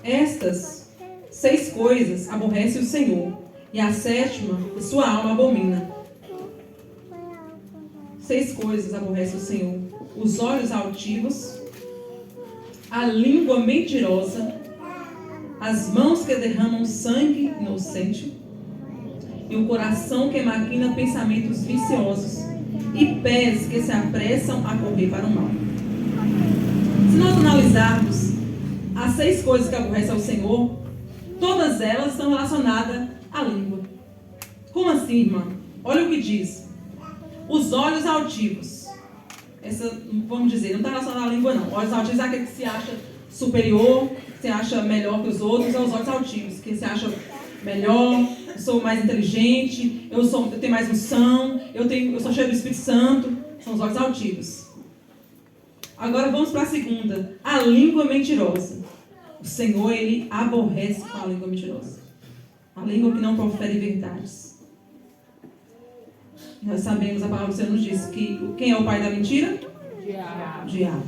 Estas 6 coisas aborrece o Senhor, e a 7ª, a sua alma abomina. 6 coisas aborrece o Senhor: os olhos altivos, a língua mentirosa, as mãos que derramam sangue inocente, e o coração que maquina pensamentos viciosos, e pés que se apressam a correr para o mal. Se nós analisarmos as 6 coisas que aborrecem ao Senhor, todas elas estão relacionadas à língua. Como assim, irmã? Olha o que diz. Os olhos altivos. Essa, vamos dizer, não está relacionada à língua, não. Olhos altivos é aquele que se acha superior, que se acha melhor que os outros, é os olhos altivos, que se acha melhor, eu sou mais inteligente, eu tenho mais unção, eu sou cheio do Espírito Santo. São os olhos altivos. Agora vamos para a segunda. A língua mentirosa. O Senhor, Ele aborrece com a língua mentirosa. A língua que não profere verdades. Nós sabemos, a palavra do Senhor nos diz que quem é o pai da mentira? Diabo. O diabo.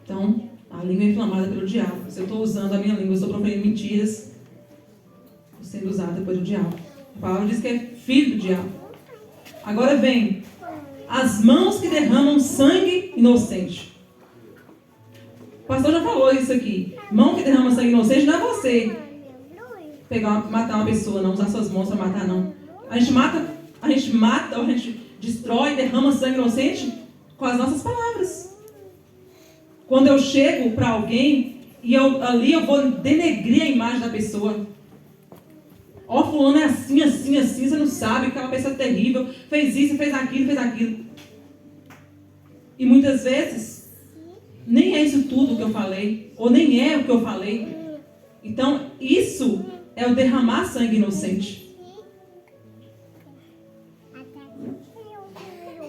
Então, a língua é inflamada pelo diabo. Se eu estou usando a minha língua, eu estou proferindo mentiras, estou sendo usada pelo diabo. A palavra diz que é filho do diabo. Agora vem as mãos que derramam sangue inocente. O pastor já falou isso aqui. Mão que derrama sangue inocente não é você matar uma pessoa, não usar suas mãos para matar, não. A gente mata, a gente destrói, derrama sangue inocente com as nossas palavras. Quando eu chego para alguém e eu vou denegrir a imagem da pessoa. Ó, fulano é assim, assim, assim, você não sabe, aquela pessoa terrível, fez isso, fez aquilo. E muitas vezes, nem é isso tudo que eu falei, ou nem é o que eu falei. Então, isso é o derramar sangue inocente.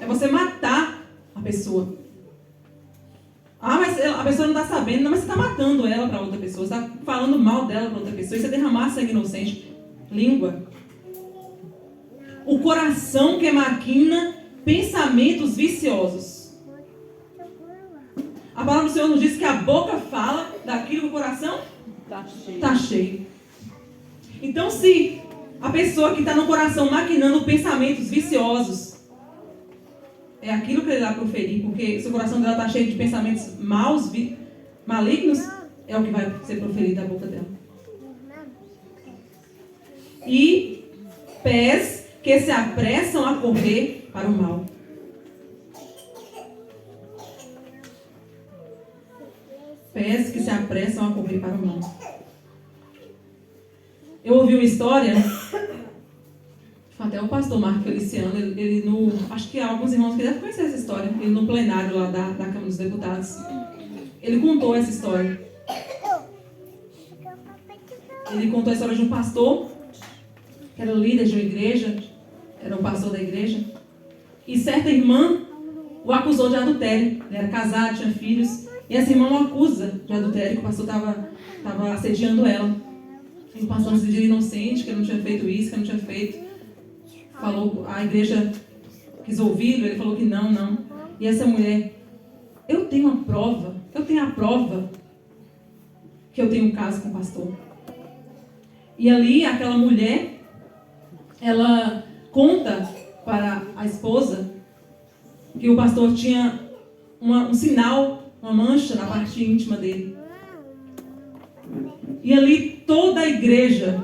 É você matar a pessoa. Ah, mas a pessoa não está sabendo. Não, mas você está matando ela para outra pessoa. Você está falando mal dela para outra pessoa. Isso é derramar sangue inocente. Língua. O coração que maquina pensamentos viciosos. A palavra do Senhor nos diz que a boca fala daquilo que o coração está cheio. Então, se a pessoa que está no coração maquinando pensamentos viciosos, é aquilo que ele vai proferir, porque se o coração dela está cheio de pensamentos maus, malignos, é o que vai ser proferido da boca dela. E pés que se apressam a correr para o mal. Pés que se apressam a correr para o mal. Eu ouvi uma história, até o pastor Marco Feliciano, acho que alguns irmãos que devem conhecer essa história, ele no plenário lá da Câmara dos Deputados, ele contou essa história. Ele contou a história de um pastor, que era líder de uma igreja, era um pastor da igreja, e certa irmã o acusou de adultério. Ele era casado, tinha filhos, e essa irmã o acusa de adultério, que o pastor estava assediando ela. E o pastor se dizia inocente, que ele não tinha feito isso, que ele não tinha feito. Falou, a igreja quis ouvi-lo, ele falou que não. E essa mulher, eu tenho a prova que eu tenho um caso com o pastor. E ali, aquela mulher, ela conta para a esposa que o pastor tinha um sinal, uma mancha na parte íntima dele. E ali toda a igreja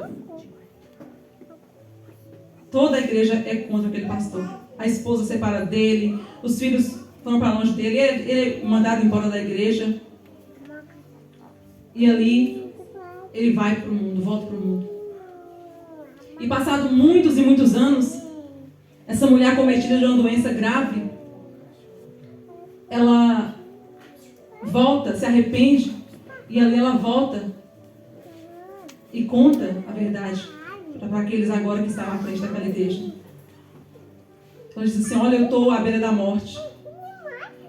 é contra aquele pastor. A esposa separa dele, os filhos foram para longe dele, ele é mandado embora da igreja. E ali ele vai para o mundo, volta para o mundo. E passado muitos e muitos anos, essa mulher acometida de uma doença grave, ela volta, se arrepende, e ali ela volta e conta a verdade para aqueles agora que estavam à frente daquela igreja. Ela diz assim, olha, eu estou à beira da morte.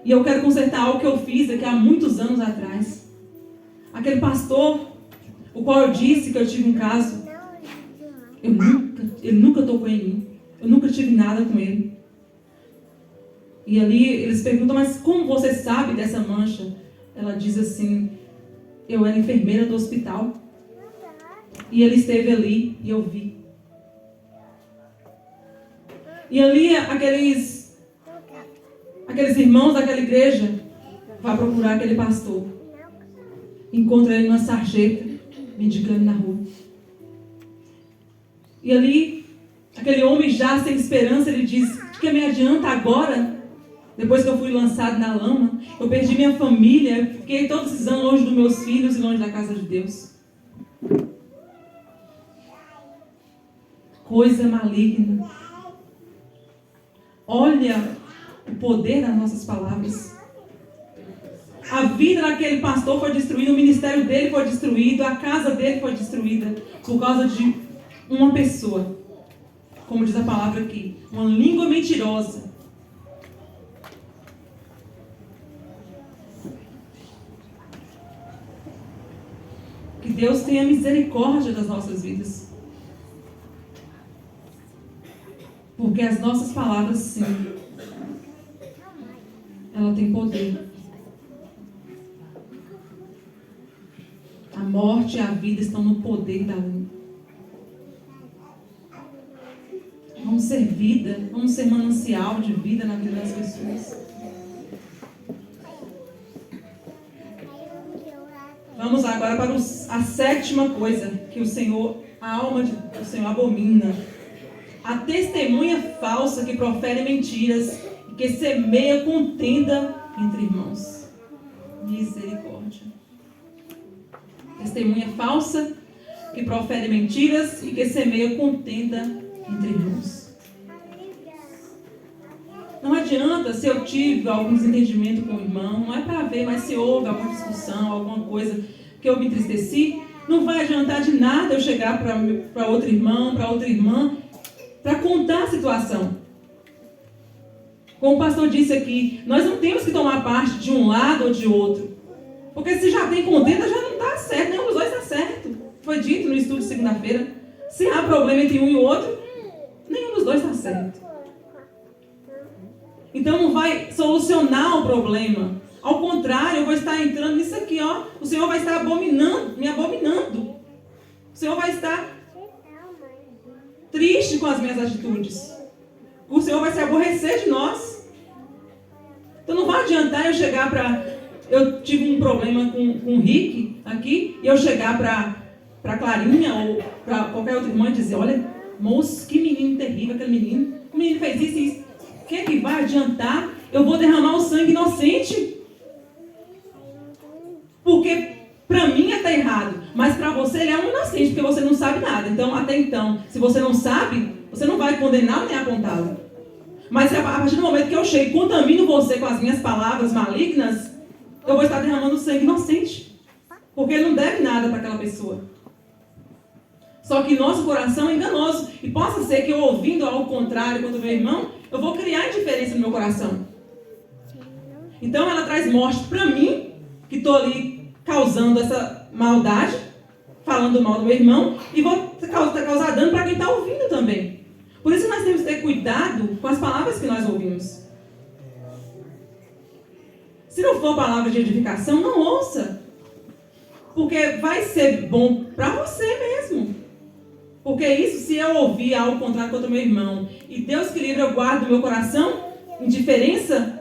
E eu quero consertar algo que eu fiz aqui há muitos anos atrás. Aquele pastor, o qual eu disse que eu tive um caso, ele nunca tocou em mim. Eu nunca tive nada com ele. E ali eles perguntam, mas como você sabe dessa mancha? Ela diz assim, eu era enfermeira do hospital. E ele esteve ali e eu vi. E ali aqueles irmãos daquela igreja vão procurar aquele pastor. Encontra ele numa sarjeta, mendigando na rua. E ali, aquele homem já sem esperança, ele diz, o que me adianta agora? Depois que eu fui lançado na lama, eu perdi minha família, fiquei todos esses anos longe dos meus filhos e longe da casa de Deus. Coisa maligna. Olha o poder das nossas palavras. A vida daquele pastor foi destruída, o ministério dele foi destruído, a casa dele foi destruída por causa de uma pessoa. Como diz a palavra aqui, uma língua mentirosa. Que Deus tenha misericórdia das nossas vidas. Porque as nossas palavras, sim, ela tem poder. A morte e a vida estão no poder da língua. Vamos ser vida, vamos ser manancial de vida na vida das pessoas. Vamos agora para a sétima coisa que a alma do Senhor abomina. A testemunha falsa que profere mentiras e que semeia contenda entre irmãos. Misericórdia. Testemunha falsa que profere mentiras e que semeia contenda entre irmãos. Não adianta se eu tive algum desentendimento com o irmão, não é para ver, mas se houve alguma discussão, alguma coisa que eu me entristeci, não vai adiantar de nada eu chegar para outro irmão, para outra irmã, para contar a situação. Como o pastor disse aqui, nós não temos que tomar parte de um lado ou de outro. Porque se já tem contenda, já não está certo, nenhum dos dois está certo. Foi dito no estudo de segunda-feira. Se há problema entre um e o outro, nenhum dos dois está certo. Então não vai solucionar o problema. Ao contrário, eu vou estar entrando nisso aqui, ó. O Senhor vai estar me abominando. O Senhor vai estar triste com as minhas atitudes. O Senhor vai se aborrecer de nós. Então não vai adiantar eu chegar para... Eu tive um problema com o Rick aqui, e eu chegar para Clarinha ou para qualquer outra irmã e dizer, olha, moço, que menino terrível aquele menino. O menino fez isso e isso. O que é que vai adiantar? Eu vou derramar o sangue inocente. Porque para mim está errado, mas para você ele é um inocente, porque você não sabe nada. Então, até então, se você não sabe, você não vai condená-lo nem apontá-lo. Mas a partir do momento que eu chego e contamino você com as minhas palavras malignas, eu vou estar derramando sangue inocente. Porque ele não deve nada para aquela pessoa. Só que nosso coração é enganoso. E possa ser que eu ouvindo ao contrário contra o meu irmão, eu vou criar indiferença no meu coração. Então ela traz morte para mim, que estou ali causando essa maldade, falando mal do meu irmão, e vou causar dano para quem está ouvindo também. Por isso nós temos que ter cuidado com as palavras que nós ouvimos. Se não for palavra de edificação, não ouça. Porque vai ser bom para você mesmo. Porque isso, se eu ouvir algo contrário contra o meu irmão, e Deus que livre, eu guardo no meu coração indiferença,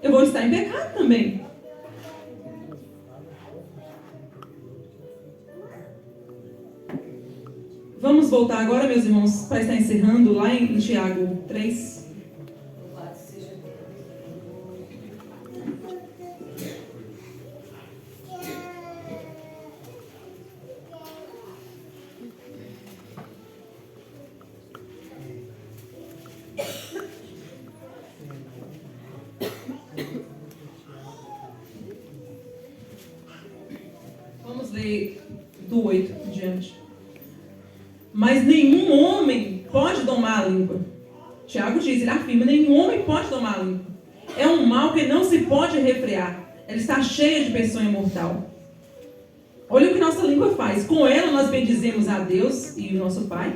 eu vou estar em pecado também. Vamos voltar agora, meus irmãos, para estar encerrando lá em Tiago 3. Vamos ler do 8 em diante. Mas nenhum homem pode domar a língua. Tiago diz, ele afirma, nenhum homem pode domar a língua. É um mal que não se pode refrear. Ela está cheia de peçonha mortal. Olha o que nossa língua faz. Com ela nós bendizemos a Deus e o nosso Pai.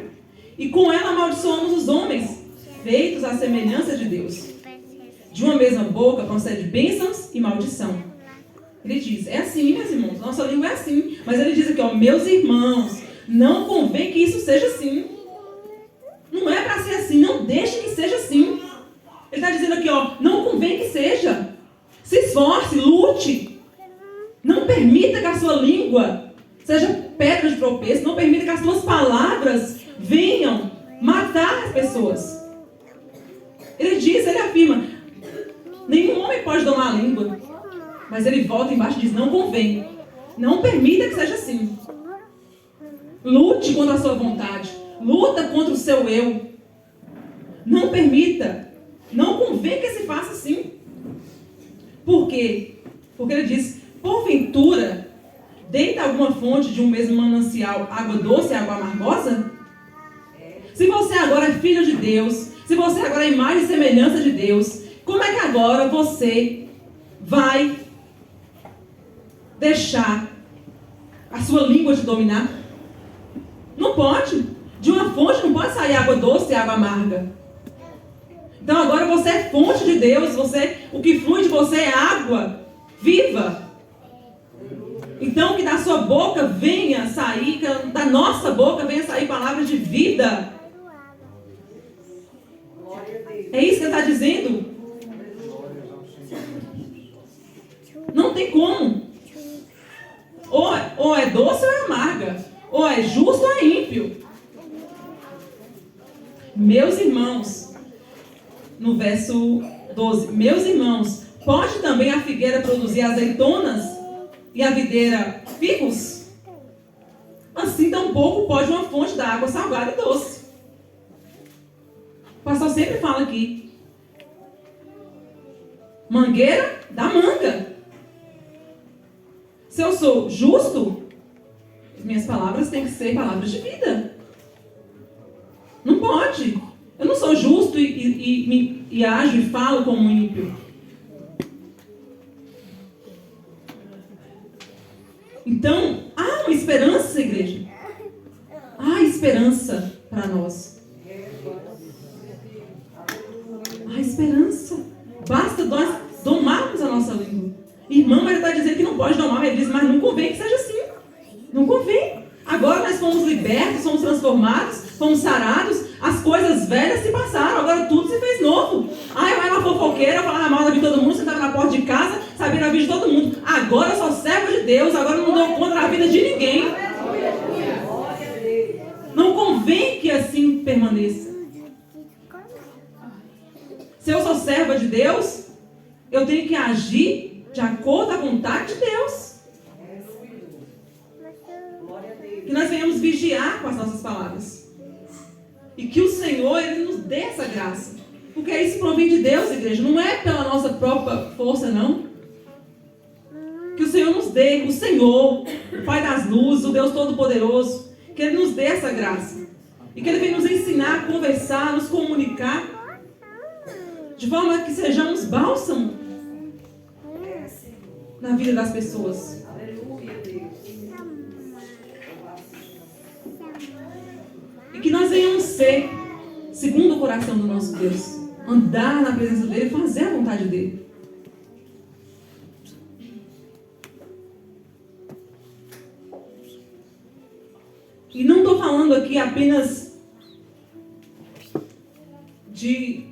E com ela amaldiçoamos os homens, feitos à semelhança de Deus. De uma mesma boca procede bênçãos e maldição. Ele diz, é assim, meus irmãos, nossa língua é assim. Mas ele diz aqui, ó, meus irmãos, não convém que isso seja assim. Não é para ser assim, não deixe que seja assim. Ele está dizendo aqui, ó, não convém que seja. Se esforce, lute. Não permita que a sua língua seja pedra de tropeço. Não permita que as suas palavras venham matar as pessoas. Ele diz, ele afirma, nenhum homem pode domar a língua. Mas ele volta embaixo e diz, não convém. Não permita que seja assim. Lute contra a sua vontade. Luta contra o seu eu. Não permita. Não convém que se faça assim. Por quê? Porque ele diz, porventura, deita alguma fonte de um mesmo manancial água doce e água amargosa? Se você agora é filho de Deus, se você agora é imagem e semelhança de Deus, como é que agora você vai deixar a sua língua te dominar? Não pode. De uma fonte não pode sair água doce e água amarga. Então agora você é fonte de Deus, o que flui de você é água viva. Então que da sua boca venha sair, que da nossa boca venha sair palavras de vida. É isso que ele está dizendo? Não tem como. Ou é doce ou é amarga. Ou é justo ou é ímpio. Meus irmãos, no verso 12, meus irmãos, pode também a figueira produzir azeitonas e a videira figos? Assim tampouco pode uma fonte da água salgada e doce. O pastor sempre fala aqui, mangueira dá manga. Se eu sou justo, minhas palavras têm que ser palavras de vida. Não pode. Eu não sou justo e ajo e falo como um ímpio. Então, há uma esperança, igreja. Há esperança para nós. Há esperança. Basta nós domarmos a nossa língua. Irmão, ele está dizendo que não pode domar, ele diz, mas não convém que seja assim. Não convém. Agora nós fomos libertos, somos transformados. fomos sarados, as coisas velhas se passaram, agora tudo se fez novo. Ah, eu era uma fofoqueira, eu falava mal da vida de todo mundo, sentava na porta de casa, sabia da vida de todo mundo. Agora eu sou serva de Deus, agora eu não dou conta da vida de ninguém. Não convém que assim permaneça. Se eu sou serva de Deus, eu tenho que agir de acordo com a vontade de Deus. Que nós venhamos vigiar com as nossas palavras. E que o Senhor, Ele nos dê essa graça. Porque isso provém de Deus, igreja. Não é pela nossa própria força, não. Que o Senhor nos dê, o Senhor, o Pai das luzes, o Deus Todo-Poderoso, que Ele nos dê essa graça. E que Ele venha nos ensinar a conversar, nos comunicar, de forma que sejamos bálsamo na vida das pessoas. E que nós venhamos ser segundo o coração do nosso Deus. Andar na presença dEle e fazer a vontade dEle. E não estou falando aqui apenas de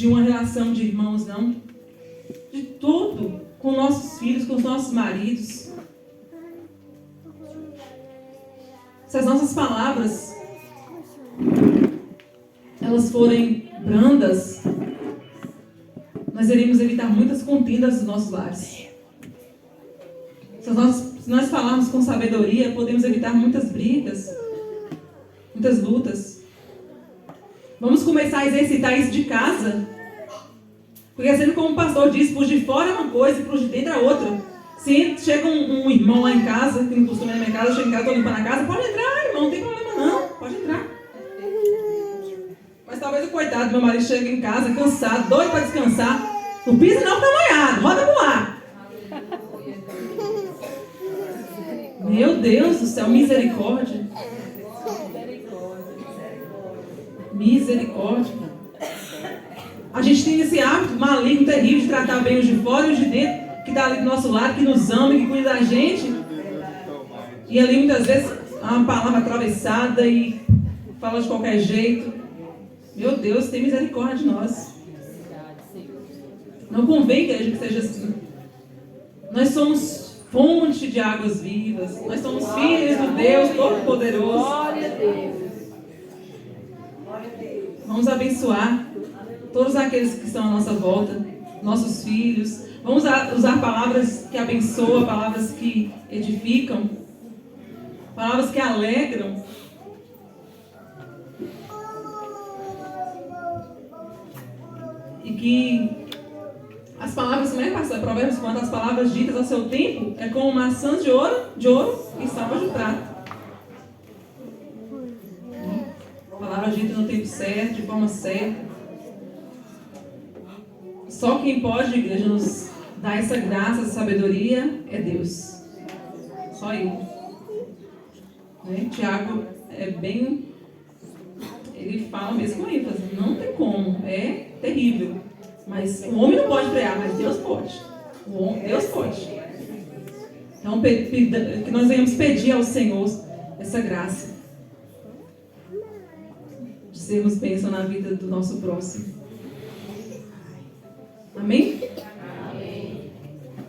uma relação de irmãos, não. De todo, com nossos filhos, com os nossos maridos. Se as nossas palavras elas forem brandas, nós iremos evitar muitas contendas dos nossos lares. Se nós falarmos com sabedoria, podemos evitar muitas brigas, muitas lutas. Vamos começar a exercitar isso de casa. Porque assim como o pastor diz, por de fora é uma coisa e por de dentro é outra. Se chega um irmão lá em casa, que não costuma ir na minha casa, chega em casa, estou limpando a casa, pode entrar, irmão, não tem problema não, pode entrar. Mas talvez o coitado do meu marido chegue em casa, cansado, doido para descansar. Não pisa não, tá molhado, roda pro ar. Meu Deus do céu, misericórdia. Misericórdia. A gente tem esse hábito maligno, terrível, de tratar bem os de fora e os de dentro, que está ali do nosso lado, que nos ama, que cuida da gente. E ali muitas vezes há uma palavra atravessada e fala de qualquer jeito. Meu Deus, tem misericórdia de nós. Não convém, igreja, que seja assim. Nós somos fonte de águas vivas. Nós somos filhos do Deus Todo-Poderoso. Glória a Deus. Vamos abençoar todos aqueles que estão à nossa volta, nossos filhos. Vamos usar palavras que abençoam, palavras que edificam, palavras que alegram. E que as palavras, como é que Provérbios conta, as palavras ditas ao seu tempo é como maçãs de ouro e salvas de prata. Palavras ditas no tempo certo, de forma certa. Só quem pode, igreja, nos dar essa graça, essa sabedoria é Deus. Só Ele. Né? Tiago é bem... Ele fala mesmo com ênfase. Não tem como. É terrível. Mas o homem não pode frear, mas Deus pode. Deus pode. Então, que nós venhamos pedir ao Senhor essa graça. De sermos bênção na vida do nosso próximo. Amém? Amém.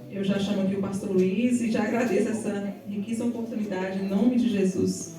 Eu já chamo aqui o pastor Luiz e já agradeço essa riquíssima oportunidade em nome de Jesus.